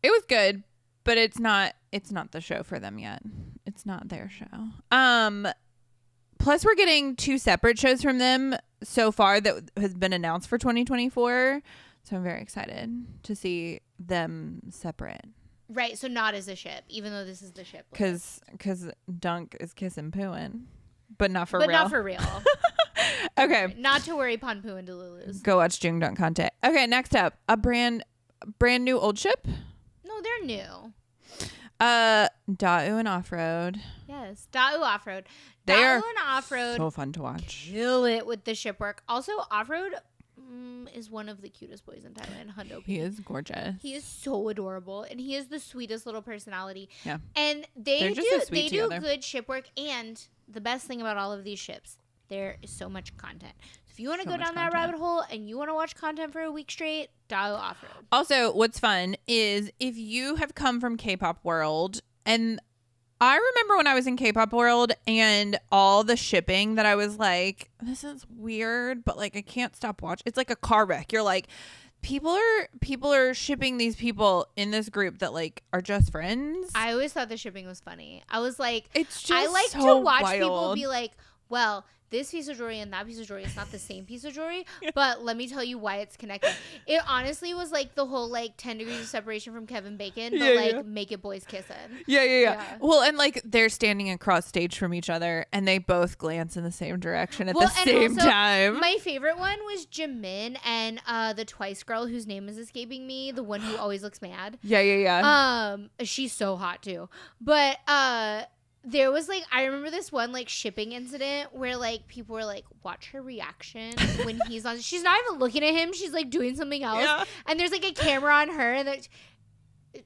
[SPEAKER 1] It was good, but it's not the show for them yet. It's not their show. Plus, we're getting 2 separate shows from them so far that has been announced for 2024. So I'm very excited to see them separate.
[SPEAKER 2] Right, so not as a ship, even though this is the ship.
[SPEAKER 1] Because Dunk is kissing Phuwin. But not for real.
[SPEAKER 2] Okay. Not to worry, PondPhuwin and Delulu's.
[SPEAKER 1] Go watch JoongDunk content. Okay, next up. A brand new old ship?
[SPEAKER 2] No, they're new.
[SPEAKER 1] Daou and Offroad.
[SPEAKER 2] Yes, DaouOffRoad.
[SPEAKER 1] They
[SPEAKER 2] Daou
[SPEAKER 1] are
[SPEAKER 2] and Offroad
[SPEAKER 1] so fun to watch.
[SPEAKER 2] Kill it with the ship work. Also, Offroad is one of the cutest boys in Thailand. Hundo.
[SPEAKER 1] He is gorgeous.
[SPEAKER 2] He is so adorable, and he is the sweetest little personality.
[SPEAKER 1] Yeah.
[SPEAKER 2] And they do good ship work, and the best thing about all of these ships, there is so much content. So if you want to go down that rabbit hole and you want to watch content for a week straight, DaouOffRoad.
[SPEAKER 1] Also, what's fun is if you have come from K-pop world, and I remember when I was in K-pop world and all the shipping that I was like, this is weird, but like I can't stop watching. It's like a car wreck. You're like, people are shipping these people in this group that like are just friends.
[SPEAKER 2] I always thought the shipping was funny. I was like,
[SPEAKER 1] it's just
[SPEAKER 2] I like
[SPEAKER 1] so
[SPEAKER 2] to watch
[SPEAKER 1] wild.
[SPEAKER 2] People be like, well, this piece of jewelry and that piece of jewelry is not the same piece of jewelry, but let me tell you why it's connected. It honestly was like the whole like 10 degrees of separation from Kevin Bacon, but make it boys kissing.
[SPEAKER 1] Yeah. Well, and like they're standing across stage from each other and they both glance in the same direction at the same time.
[SPEAKER 2] My favorite one was Jimin and the Twice girl whose name is escaping me, the one who always looks mad.
[SPEAKER 1] Yeah.
[SPEAKER 2] She's so hot too. But there was like, I remember this one like shipping incident where like people were like, watch her reaction when he's on. She's not even looking at him. She's like doing something else. Yeah. And there's like a camera on her. And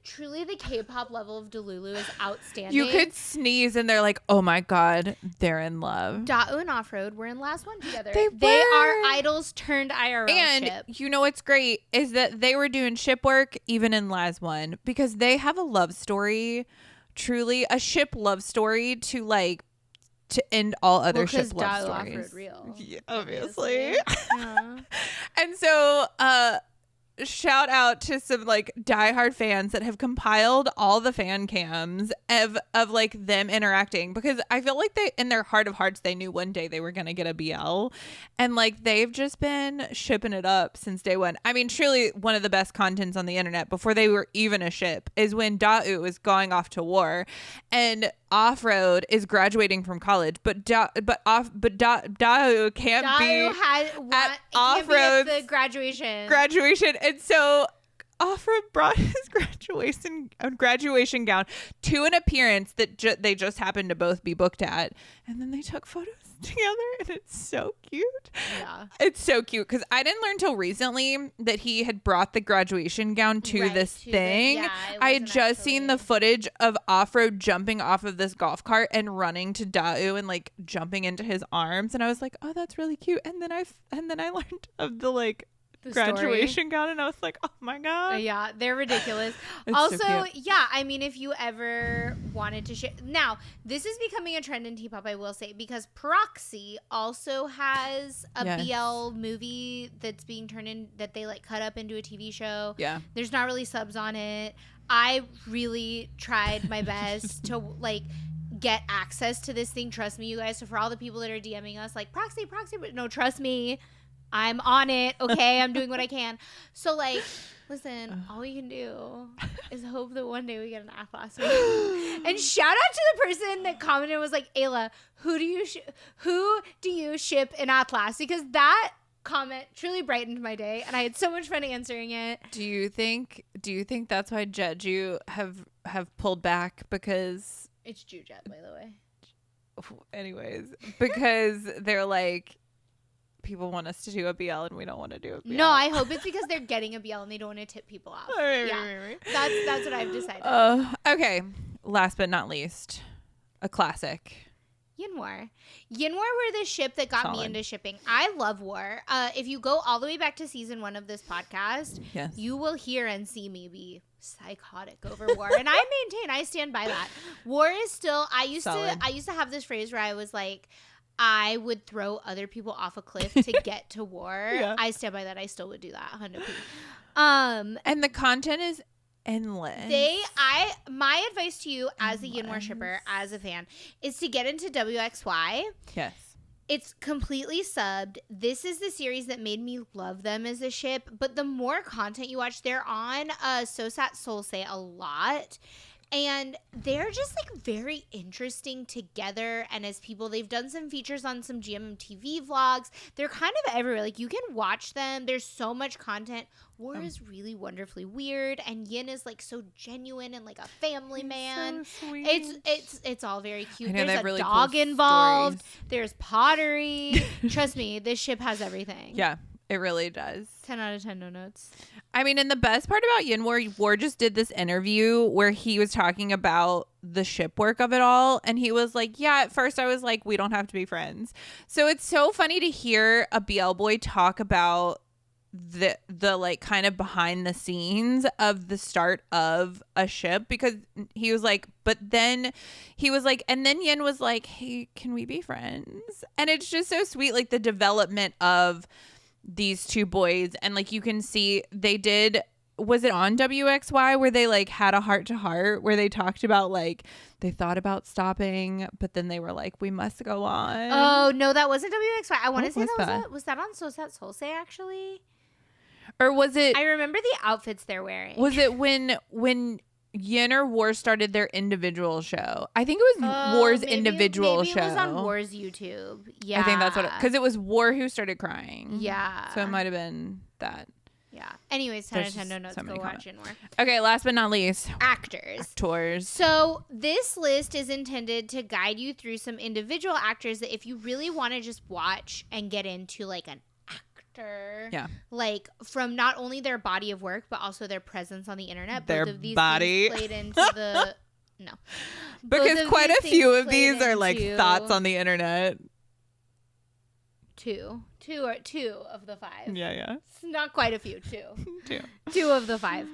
[SPEAKER 2] truly the K-pop level of Delulu is outstanding.
[SPEAKER 1] You could sneeze and they're like, oh my God, they're in love.
[SPEAKER 2] Daou and Offroad were in last one together.
[SPEAKER 1] They
[SPEAKER 2] are idols turned IRL
[SPEAKER 1] and
[SPEAKER 2] ship.
[SPEAKER 1] You know what's great is that they were doing ship work even in last one because they have a love story. Truly a ship love story to end all other ship love stories.
[SPEAKER 2] Real.
[SPEAKER 1] Yeah, obviously. And so shout out to some like diehard fans that have compiled all the fan cams of like them interacting, because I feel like they, in their heart of hearts, they knew one day they were gonna get a BL, and like they've just been shipping it up since day one. I mean, truly one of the best contents on the internet before they were even a ship is when Daou is going off to war and Offroad is graduating from college, but Daou can't be at Offroad's
[SPEAKER 2] the graduation.
[SPEAKER 1] And so Offroad brought his graduation gown to an appearance that they just happened to both be booked at, and then they took photos together, and it's so cute.
[SPEAKER 2] Yeah,
[SPEAKER 1] it's so cute because I didn't learn till recently that he had brought the graduation gown to this thing. I had just seen the footage of Offroad jumping off of this golf cart and running to Daou and like jumping into his arms, and I was like, oh, that's really cute. And then I learned of the like the graduation gown, and I was like, oh my God.
[SPEAKER 2] Yeah, they're ridiculous. Also, so yeah, I mean, if you ever wanted to share, now this is becoming a trend in T-pop, I will say, because Proxy also has a BL movie that's being turned in, that they like cut up into a TV show.
[SPEAKER 1] Yeah,
[SPEAKER 2] there's not really subs on it. I really tried my best to like get access to this thing. Trust me, you guys. So for all the people that are DMing us like Proxy, no, trust me, I'm on it. Okay, I'm doing what I can. So like, listen, all we can do is hope that one day we get an Atlas. And shout out to the person that commented and was like, Ayla, who do you ship in Atlas? Because that comment truly brightened my day, and I had so much fun answering it.
[SPEAKER 1] Do you think that's why Jeju have pulled back because
[SPEAKER 2] it's Jujet, by the way.
[SPEAKER 1] Anyways, because they're like, people want us to do a BL and we don't want to do a BL.
[SPEAKER 2] No, I hope it's because they're getting a BL and they don't want to tip people off. Right. That's what I've decided.
[SPEAKER 1] Okay. Last but not least, a classic.
[SPEAKER 2] YinWar. YinWar were the ship that got me into shipping. I love War. If you go all the way back to season 1 of this podcast,
[SPEAKER 1] yes, you
[SPEAKER 2] will hear and see me be psychotic over War. And I stand by that. War is still, I used to have this phrase where I was like, I would throw other people off a cliff to get to War. Yeah. I stand by that. I still would do that 100%.
[SPEAKER 1] And the content is endless.
[SPEAKER 2] My advice to you as a YinWar shipper, as a fan, is to get into WXY.
[SPEAKER 1] Yes.
[SPEAKER 2] It's completely subbed. This is the series that made me love them as a ship. But the more content you watch, they're on Sosat Solse a lot. And they're just like very interesting together. And as people, they've done some features on some GMMTV vlogs. They're kind of everywhere. Like, you can watch them. There's so much content. War is really wonderfully weird. And Yin is like so genuine and like a family man.
[SPEAKER 1] So sweet.
[SPEAKER 2] It's all very cute.
[SPEAKER 1] There's
[SPEAKER 2] a
[SPEAKER 1] really
[SPEAKER 2] dog
[SPEAKER 1] cool
[SPEAKER 2] involved.
[SPEAKER 1] stories.
[SPEAKER 2] There's pottery. Trust me, this ship has everything.
[SPEAKER 1] Yeah. It really does.
[SPEAKER 2] 10 out of 10 no notes.
[SPEAKER 1] I mean, and the best part about YinWar, War just did this interview where he was talking about the ship work of it all. And he was like, yeah, at first I was like, we don't have to be friends. So it's so funny to hear a BL boy talk about the like kind of behind the scenes of the start of a ship, because he was like, but then he was like, and then Yin was like, hey, can we be friends? And it's just so sweet, like the development of these two boys. And like you can see they did, was it on WXY where they like had a heart to heart where they talked about like they thought about stopping but then they were like, we must go on?
[SPEAKER 2] Oh no, that wasn't WXY. I want to say was that on Sosat Solse actually,
[SPEAKER 1] or was it,
[SPEAKER 2] I remember the outfits they're wearing.
[SPEAKER 1] Was it when Yin or War started their individual show? I think it was War's individual show.
[SPEAKER 2] Maybe it was on War's YouTube. Yeah.
[SPEAKER 1] I think that's what because it was War who started crying.
[SPEAKER 2] Yeah.
[SPEAKER 1] So it might have been that.
[SPEAKER 2] Yeah. Anyways, 10 out of 10 no notes. Go watch YinWar.
[SPEAKER 1] Okay, last but not least.
[SPEAKER 2] Actors. So this list is intended to guide you through some individual actors that if you really want to just watch and get into like an actor, like from not only their body of work but also their presence on the internet.
[SPEAKER 1] Their
[SPEAKER 2] both of these
[SPEAKER 1] body
[SPEAKER 2] played into the no,
[SPEAKER 1] because quite a few of these are like thoughts on the internet.
[SPEAKER 2] Two of the 5.
[SPEAKER 1] Yeah.
[SPEAKER 2] It's not quite a few. Two of the 5.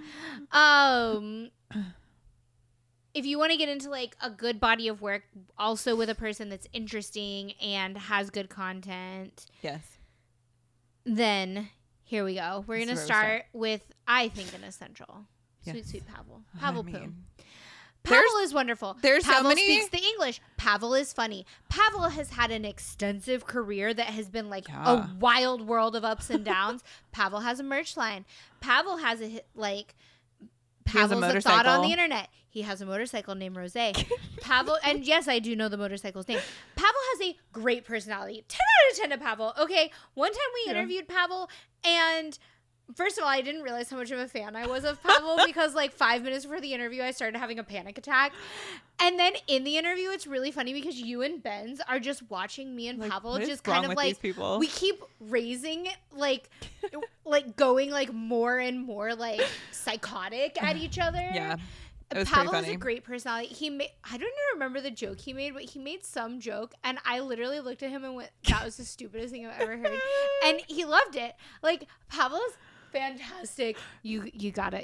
[SPEAKER 2] If you want to get into like a good body of work, also with a person that's interesting and has good content.
[SPEAKER 1] Yes.
[SPEAKER 2] Then here we go. We're going to start with, I think, an essential.
[SPEAKER 1] Yes.
[SPEAKER 2] Sweet Pavel. Pavel
[SPEAKER 1] Pavel
[SPEAKER 2] is wonderful.
[SPEAKER 1] There's
[SPEAKER 2] Pavel
[SPEAKER 1] so many.
[SPEAKER 2] Speaks the English. Pavel is funny. Pavel has had an extensive career that has been like a wild world of ups and downs. Pavel has a merch line. Pavel has Pavel's a thought on the internet. He has a motorcycle named Rose. Pavel, and yes, I do know the motorcycle's name. Pavel has a great personality. 10 out of 10 to Pavel. Okay, one time we interviewed Pavel, and first of all, I didn't realize how much of a fan I was of Pavel because like 5 minutes before the interview, I started having a panic attack. And then in the interview, it's really funny because you and Benz are just watching me and Pavel just kind of like, we keep raising like going like more and more like psychotic at each other.
[SPEAKER 1] Yeah.
[SPEAKER 2] Pavel has a great personality. I don't even remember the joke he made, but he made some joke, and I literally looked at him and went, "That was the stupidest thing I've ever heard," and he loved it. Like Pavel's fantastic. You gotta.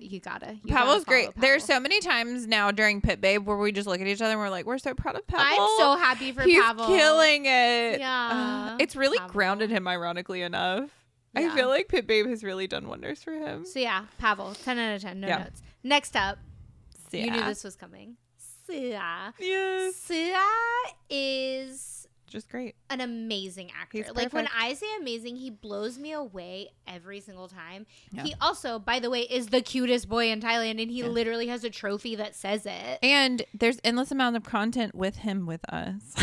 [SPEAKER 1] Pavel's great. Pavel. There's so many times now during Pit Babe where we just look at each other and we're like, we're so proud of Pavel.
[SPEAKER 2] I'm so happy for Pavel.
[SPEAKER 1] He's killing it.
[SPEAKER 2] Yeah,
[SPEAKER 1] it's really grounded him, ironically enough. Yeah. I feel like Pit Babe has really done wonders for him.
[SPEAKER 2] So yeah, Pavel, 10 out of 10. No notes. Next up. You knew this was coming. Suar.
[SPEAKER 1] Yes.
[SPEAKER 2] Suar is
[SPEAKER 1] just great.
[SPEAKER 2] An amazing actor. Like when I say amazing, he blows me away every single time. Yeah. He also, by the way, is the cutest boy in Thailand, and he literally has a trophy that says it.
[SPEAKER 1] And there's endless amount of content with him with us.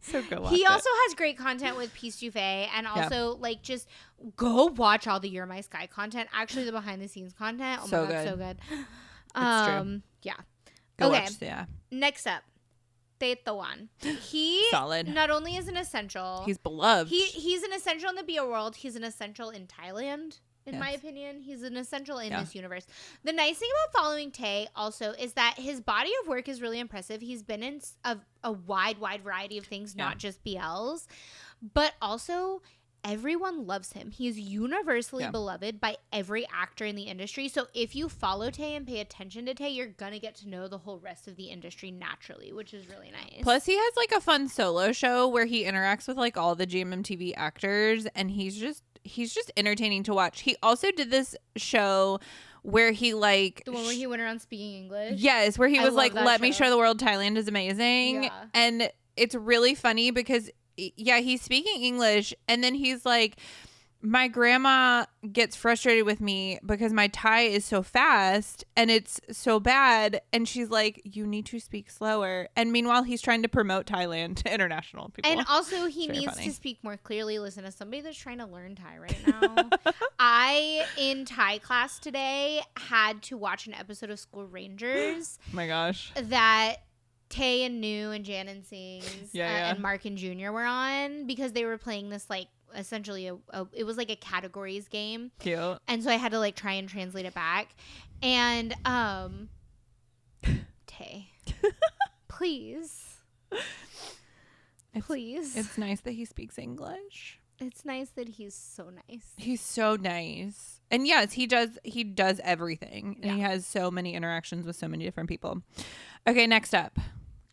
[SPEAKER 1] So go watch
[SPEAKER 2] He
[SPEAKER 1] it.
[SPEAKER 2] also has great content with Peace Juve, and also like just go watch all the You're My Sky content. Actually, the behind the scenes content. Oh
[SPEAKER 1] So
[SPEAKER 2] my god,
[SPEAKER 1] good.
[SPEAKER 2] so good.
[SPEAKER 1] It's true.
[SPEAKER 2] Yeah.
[SPEAKER 1] Go
[SPEAKER 2] okay.
[SPEAKER 1] watch, yeah.
[SPEAKER 2] Next up, Tay Tawan. He
[SPEAKER 1] Solid.
[SPEAKER 2] not only is an essential,
[SPEAKER 1] He's beloved.
[SPEAKER 2] he's an essential in the BL world. He's an essential in Thailand. In
[SPEAKER 1] Yes.
[SPEAKER 2] my opinion, he's an essential in this universe. The nice thing about following Tay also is that his body of work is really impressive. He's been in a wide variety of things, not just BLs, but also everyone loves him. He is universally beloved by every actor in the industry. So if you follow Tay and pay attention to Tay, you're going to get to know the whole rest of the industry naturally, which is really nice.
[SPEAKER 1] Plus, he has like a fun solo show where he interacts with like all the GMMTV actors, and he's just entertaining to watch. He also did this show where he like
[SPEAKER 2] the one where he went around speaking English.
[SPEAKER 1] Yes, where he was like, "Let me show the world Thailand is amazing,"
[SPEAKER 2] Yeah.
[SPEAKER 1] and it's really funny because he's speaking English, and then he's like, my grandma gets frustrated with me because my Thai is so fast and it's so bad, and she's like, you need to speak slower. And meanwhile, he's trying to promote Thailand to international people.
[SPEAKER 2] And also, he needs to speak more clearly. Listen, as somebody that's trying to learn Thai right now, I, in Thai class today, had to watch an episode of School Rangers.
[SPEAKER 1] Oh my gosh.
[SPEAKER 2] That Tay and Nu and Jan and Sings
[SPEAKER 1] and
[SPEAKER 2] Mark and Junior were on, because they were playing this like essentially it was like a categories game.
[SPEAKER 1] Cute.
[SPEAKER 2] And so I had to like try and translate it back. And Tay, please.
[SPEAKER 1] It's nice that he speaks English.
[SPEAKER 2] It's nice that he's so nice.
[SPEAKER 1] He's so nice. And yes, he does everything. And he has so many interactions with so many different people. Okay, next up.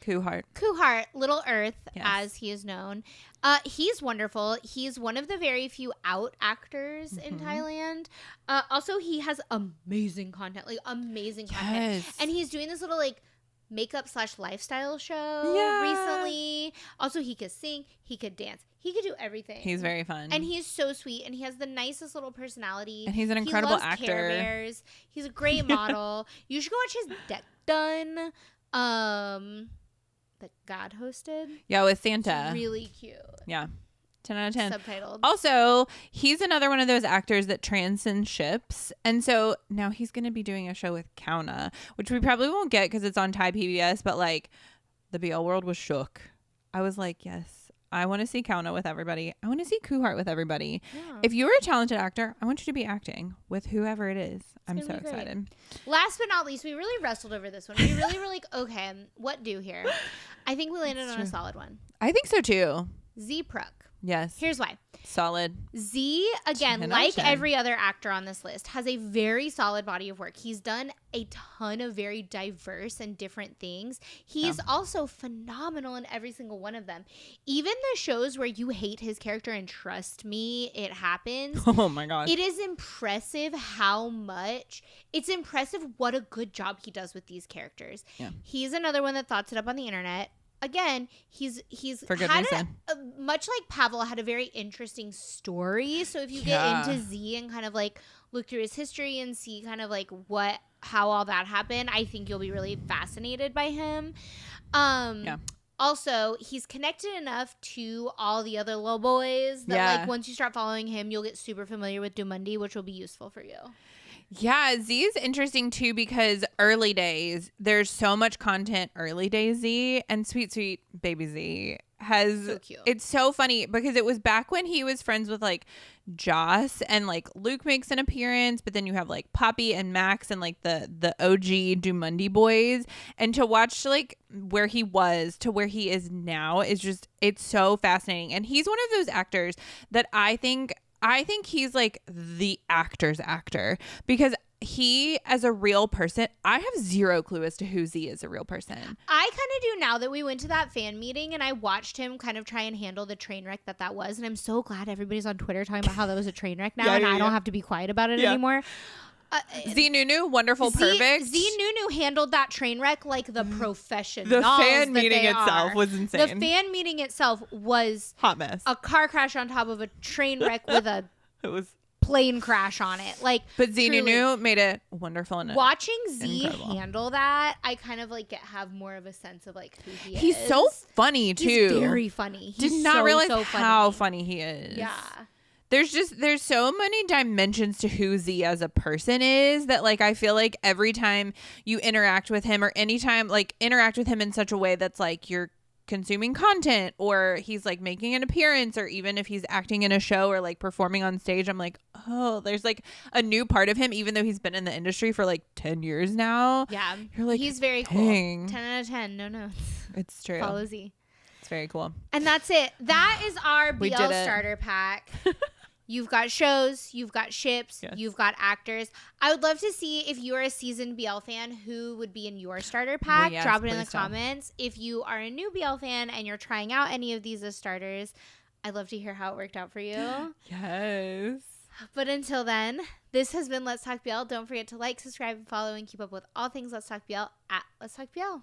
[SPEAKER 1] Cooheart,
[SPEAKER 2] Little Earth, as he is known. He's wonderful. He's one of the very few out actors in Thailand. Also, he has amazing content. And he's doing this little like makeup / lifestyle show recently. Also, he could sing, he could dance, he could do everything.
[SPEAKER 1] He's very fun.
[SPEAKER 2] And he's so sweet, and he has the nicest little personality.
[SPEAKER 1] And he's an incredible actor.
[SPEAKER 2] Care Bears. He's a great model. You should go watch his Deck Done. That God hosted.
[SPEAKER 1] Yeah, with Santa.
[SPEAKER 2] It's really cute.
[SPEAKER 1] Yeah. 10 out of 10.
[SPEAKER 2] Subtitled.
[SPEAKER 1] Also, he's another one of those actors that transcend ships. And so now he's going to be doing a show with Kauna, which we probably won't get because it's on Thai PBS. But like, the BL world was shook. I was like, yes, I want to see Kauna with everybody. I want to see Cooheart with everybody. Yeah. If you're a talented actor, I want you to be acting with whoever it is. I'm so excited.
[SPEAKER 2] Last but not least, we really wrestled over this one. We really were like, okay, what do here? I think we landed on a solid one.
[SPEAKER 1] I think so too.
[SPEAKER 2] Z Pruk.
[SPEAKER 1] Yes.
[SPEAKER 2] Here's why.
[SPEAKER 1] Solid.
[SPEAKER 2] Z, again, like every other actor on this list, has a very solid body of work. He's done a ton of very diverse and different things. He's also phenomenal in every single one of them. Even the shows where you hate his character, and trust me, it happens.
[SPEAKER 1] Oh my gosh.
[SPEAKER 2] It is impressive it's impressive what a good job he does with these characters. Yeah. He's another one that thoughts it up on the internet. Again, he's
[SPEAKER 1] for good
[SPEAKER 2] had
[SPEAKER 1] reason.
[SPEAKER 2] Much like Pavel, had a very interesting story. So if you get into Z and kind of like look through his history and see kind of like how all that happened, I think you'll be really fascinated by him. Also, he's connected enough to all the other little boys that like once you start following him, you'll get super familiar with Dumandi, which will be useful for you.
[SPEAKER 1] Yeah, Z is interesting too because early days, there's so much content early days Z, and sweet baby Z has
[SPEAKER 2] so cute.
[SPEAKER 1] It's so funny because it was back when he was friends with like Joss, and like Luke makes an appearance, but then you have like Poppy and Max and like the OG Dumandi boys, and to watch like where he was to where he is now is just, it's so fascinating. And he's one of those actors that I think he's like the actor's actor, because he, as a real person, I have zero clue as to who Z is a real person.
[SPEAKER 2] I kind of do now that we went to that fan meeting and I watched him kind of try and handle the train wreck that was. And I'm so glad everybody's on Twitter talking about how that was a train wreck now, and I don't have to be quiet about it anymore.
[SPEAKER 1] Z Nunu, wonderful, perfect.
[SPEAKER 2] Z Nunu handled that train wreck like the professional.
[SPEAKER 1] The fan meeting itself was insane.
[SPEAKER 2] The fan meeting itself was
[SPEAKER 1] hot mess.
[SPEAKER 2] A car crash on top of a train wreck with a
[SPEAKER 1] it was
[SPEAKER 2] plane crash on it. Like,
[SPEAKER 1] but
[SPEAKER 2] truly,
[SPEAKER 1] Zinunu made it wonderful. And
[SPEAKER 2] watching Z
[SPEAKER 1] incredible.
[SPEAKER 2] handle that, I kind of like have more of a sense of like who he is.
[SPEAKER 1] He's so funny too.
[SPEAKER 2] He's very funny. He's
[SPEAKER 1] Did not realize
[SPEAKER 2] so
[SPEAKER 1] how funny he is.
[SPEAKER 2] Yeah.
[SPEAKER 1] There's so many dimensions to who Z as a person is that like I feel like every time you interact with him or anytime like interact with him in such a way that's like you're consuming content or he's like making an appearance or even if he's acting in a show or like performing on stage, I'm like, oh, there's like a new part of him even though he's been in the industry for like 10 years now.
[SPEAKER 2] Yeah.
[SPEAKER 1] You're like,
[SPEAKER 2] he's very cool. 10 out of 10. No notes.
[SPEAKER 1] It's true.
[SPEAKER 2] Follow Z.
[SPEAKER 1] It's very cool.
[SPEAKER 2] And that's it. That is our
[SPEAKER 1] We
[SPEAKER 2] BL
[SPEAKER 1] did it.
[SPEAKER 2] starter pack. You've got shows, you've got ships,
[SPEAKER 1] Yes.
[SPEAKER 2] you've got actors. I would love to see if you're a seasoned BL fan, who would be in your starter pack.
[SPEAKER 1] Well, yes,
[SPEAKER 2] Drop it in the
[SPEAKER 1] please do.
[SPEAKER 2] comments. If you are a new BL fan and you're trying out any of these as starters, I'd love to hear how it worked out for you.
[SPEAKER 1] Yes.
[SPEAKER 2] But until then, this has been Let's Talk BL. Don't forget to like, subscribe, and follow, and keep up with all things Let's Talk BL at Let's Talk BL.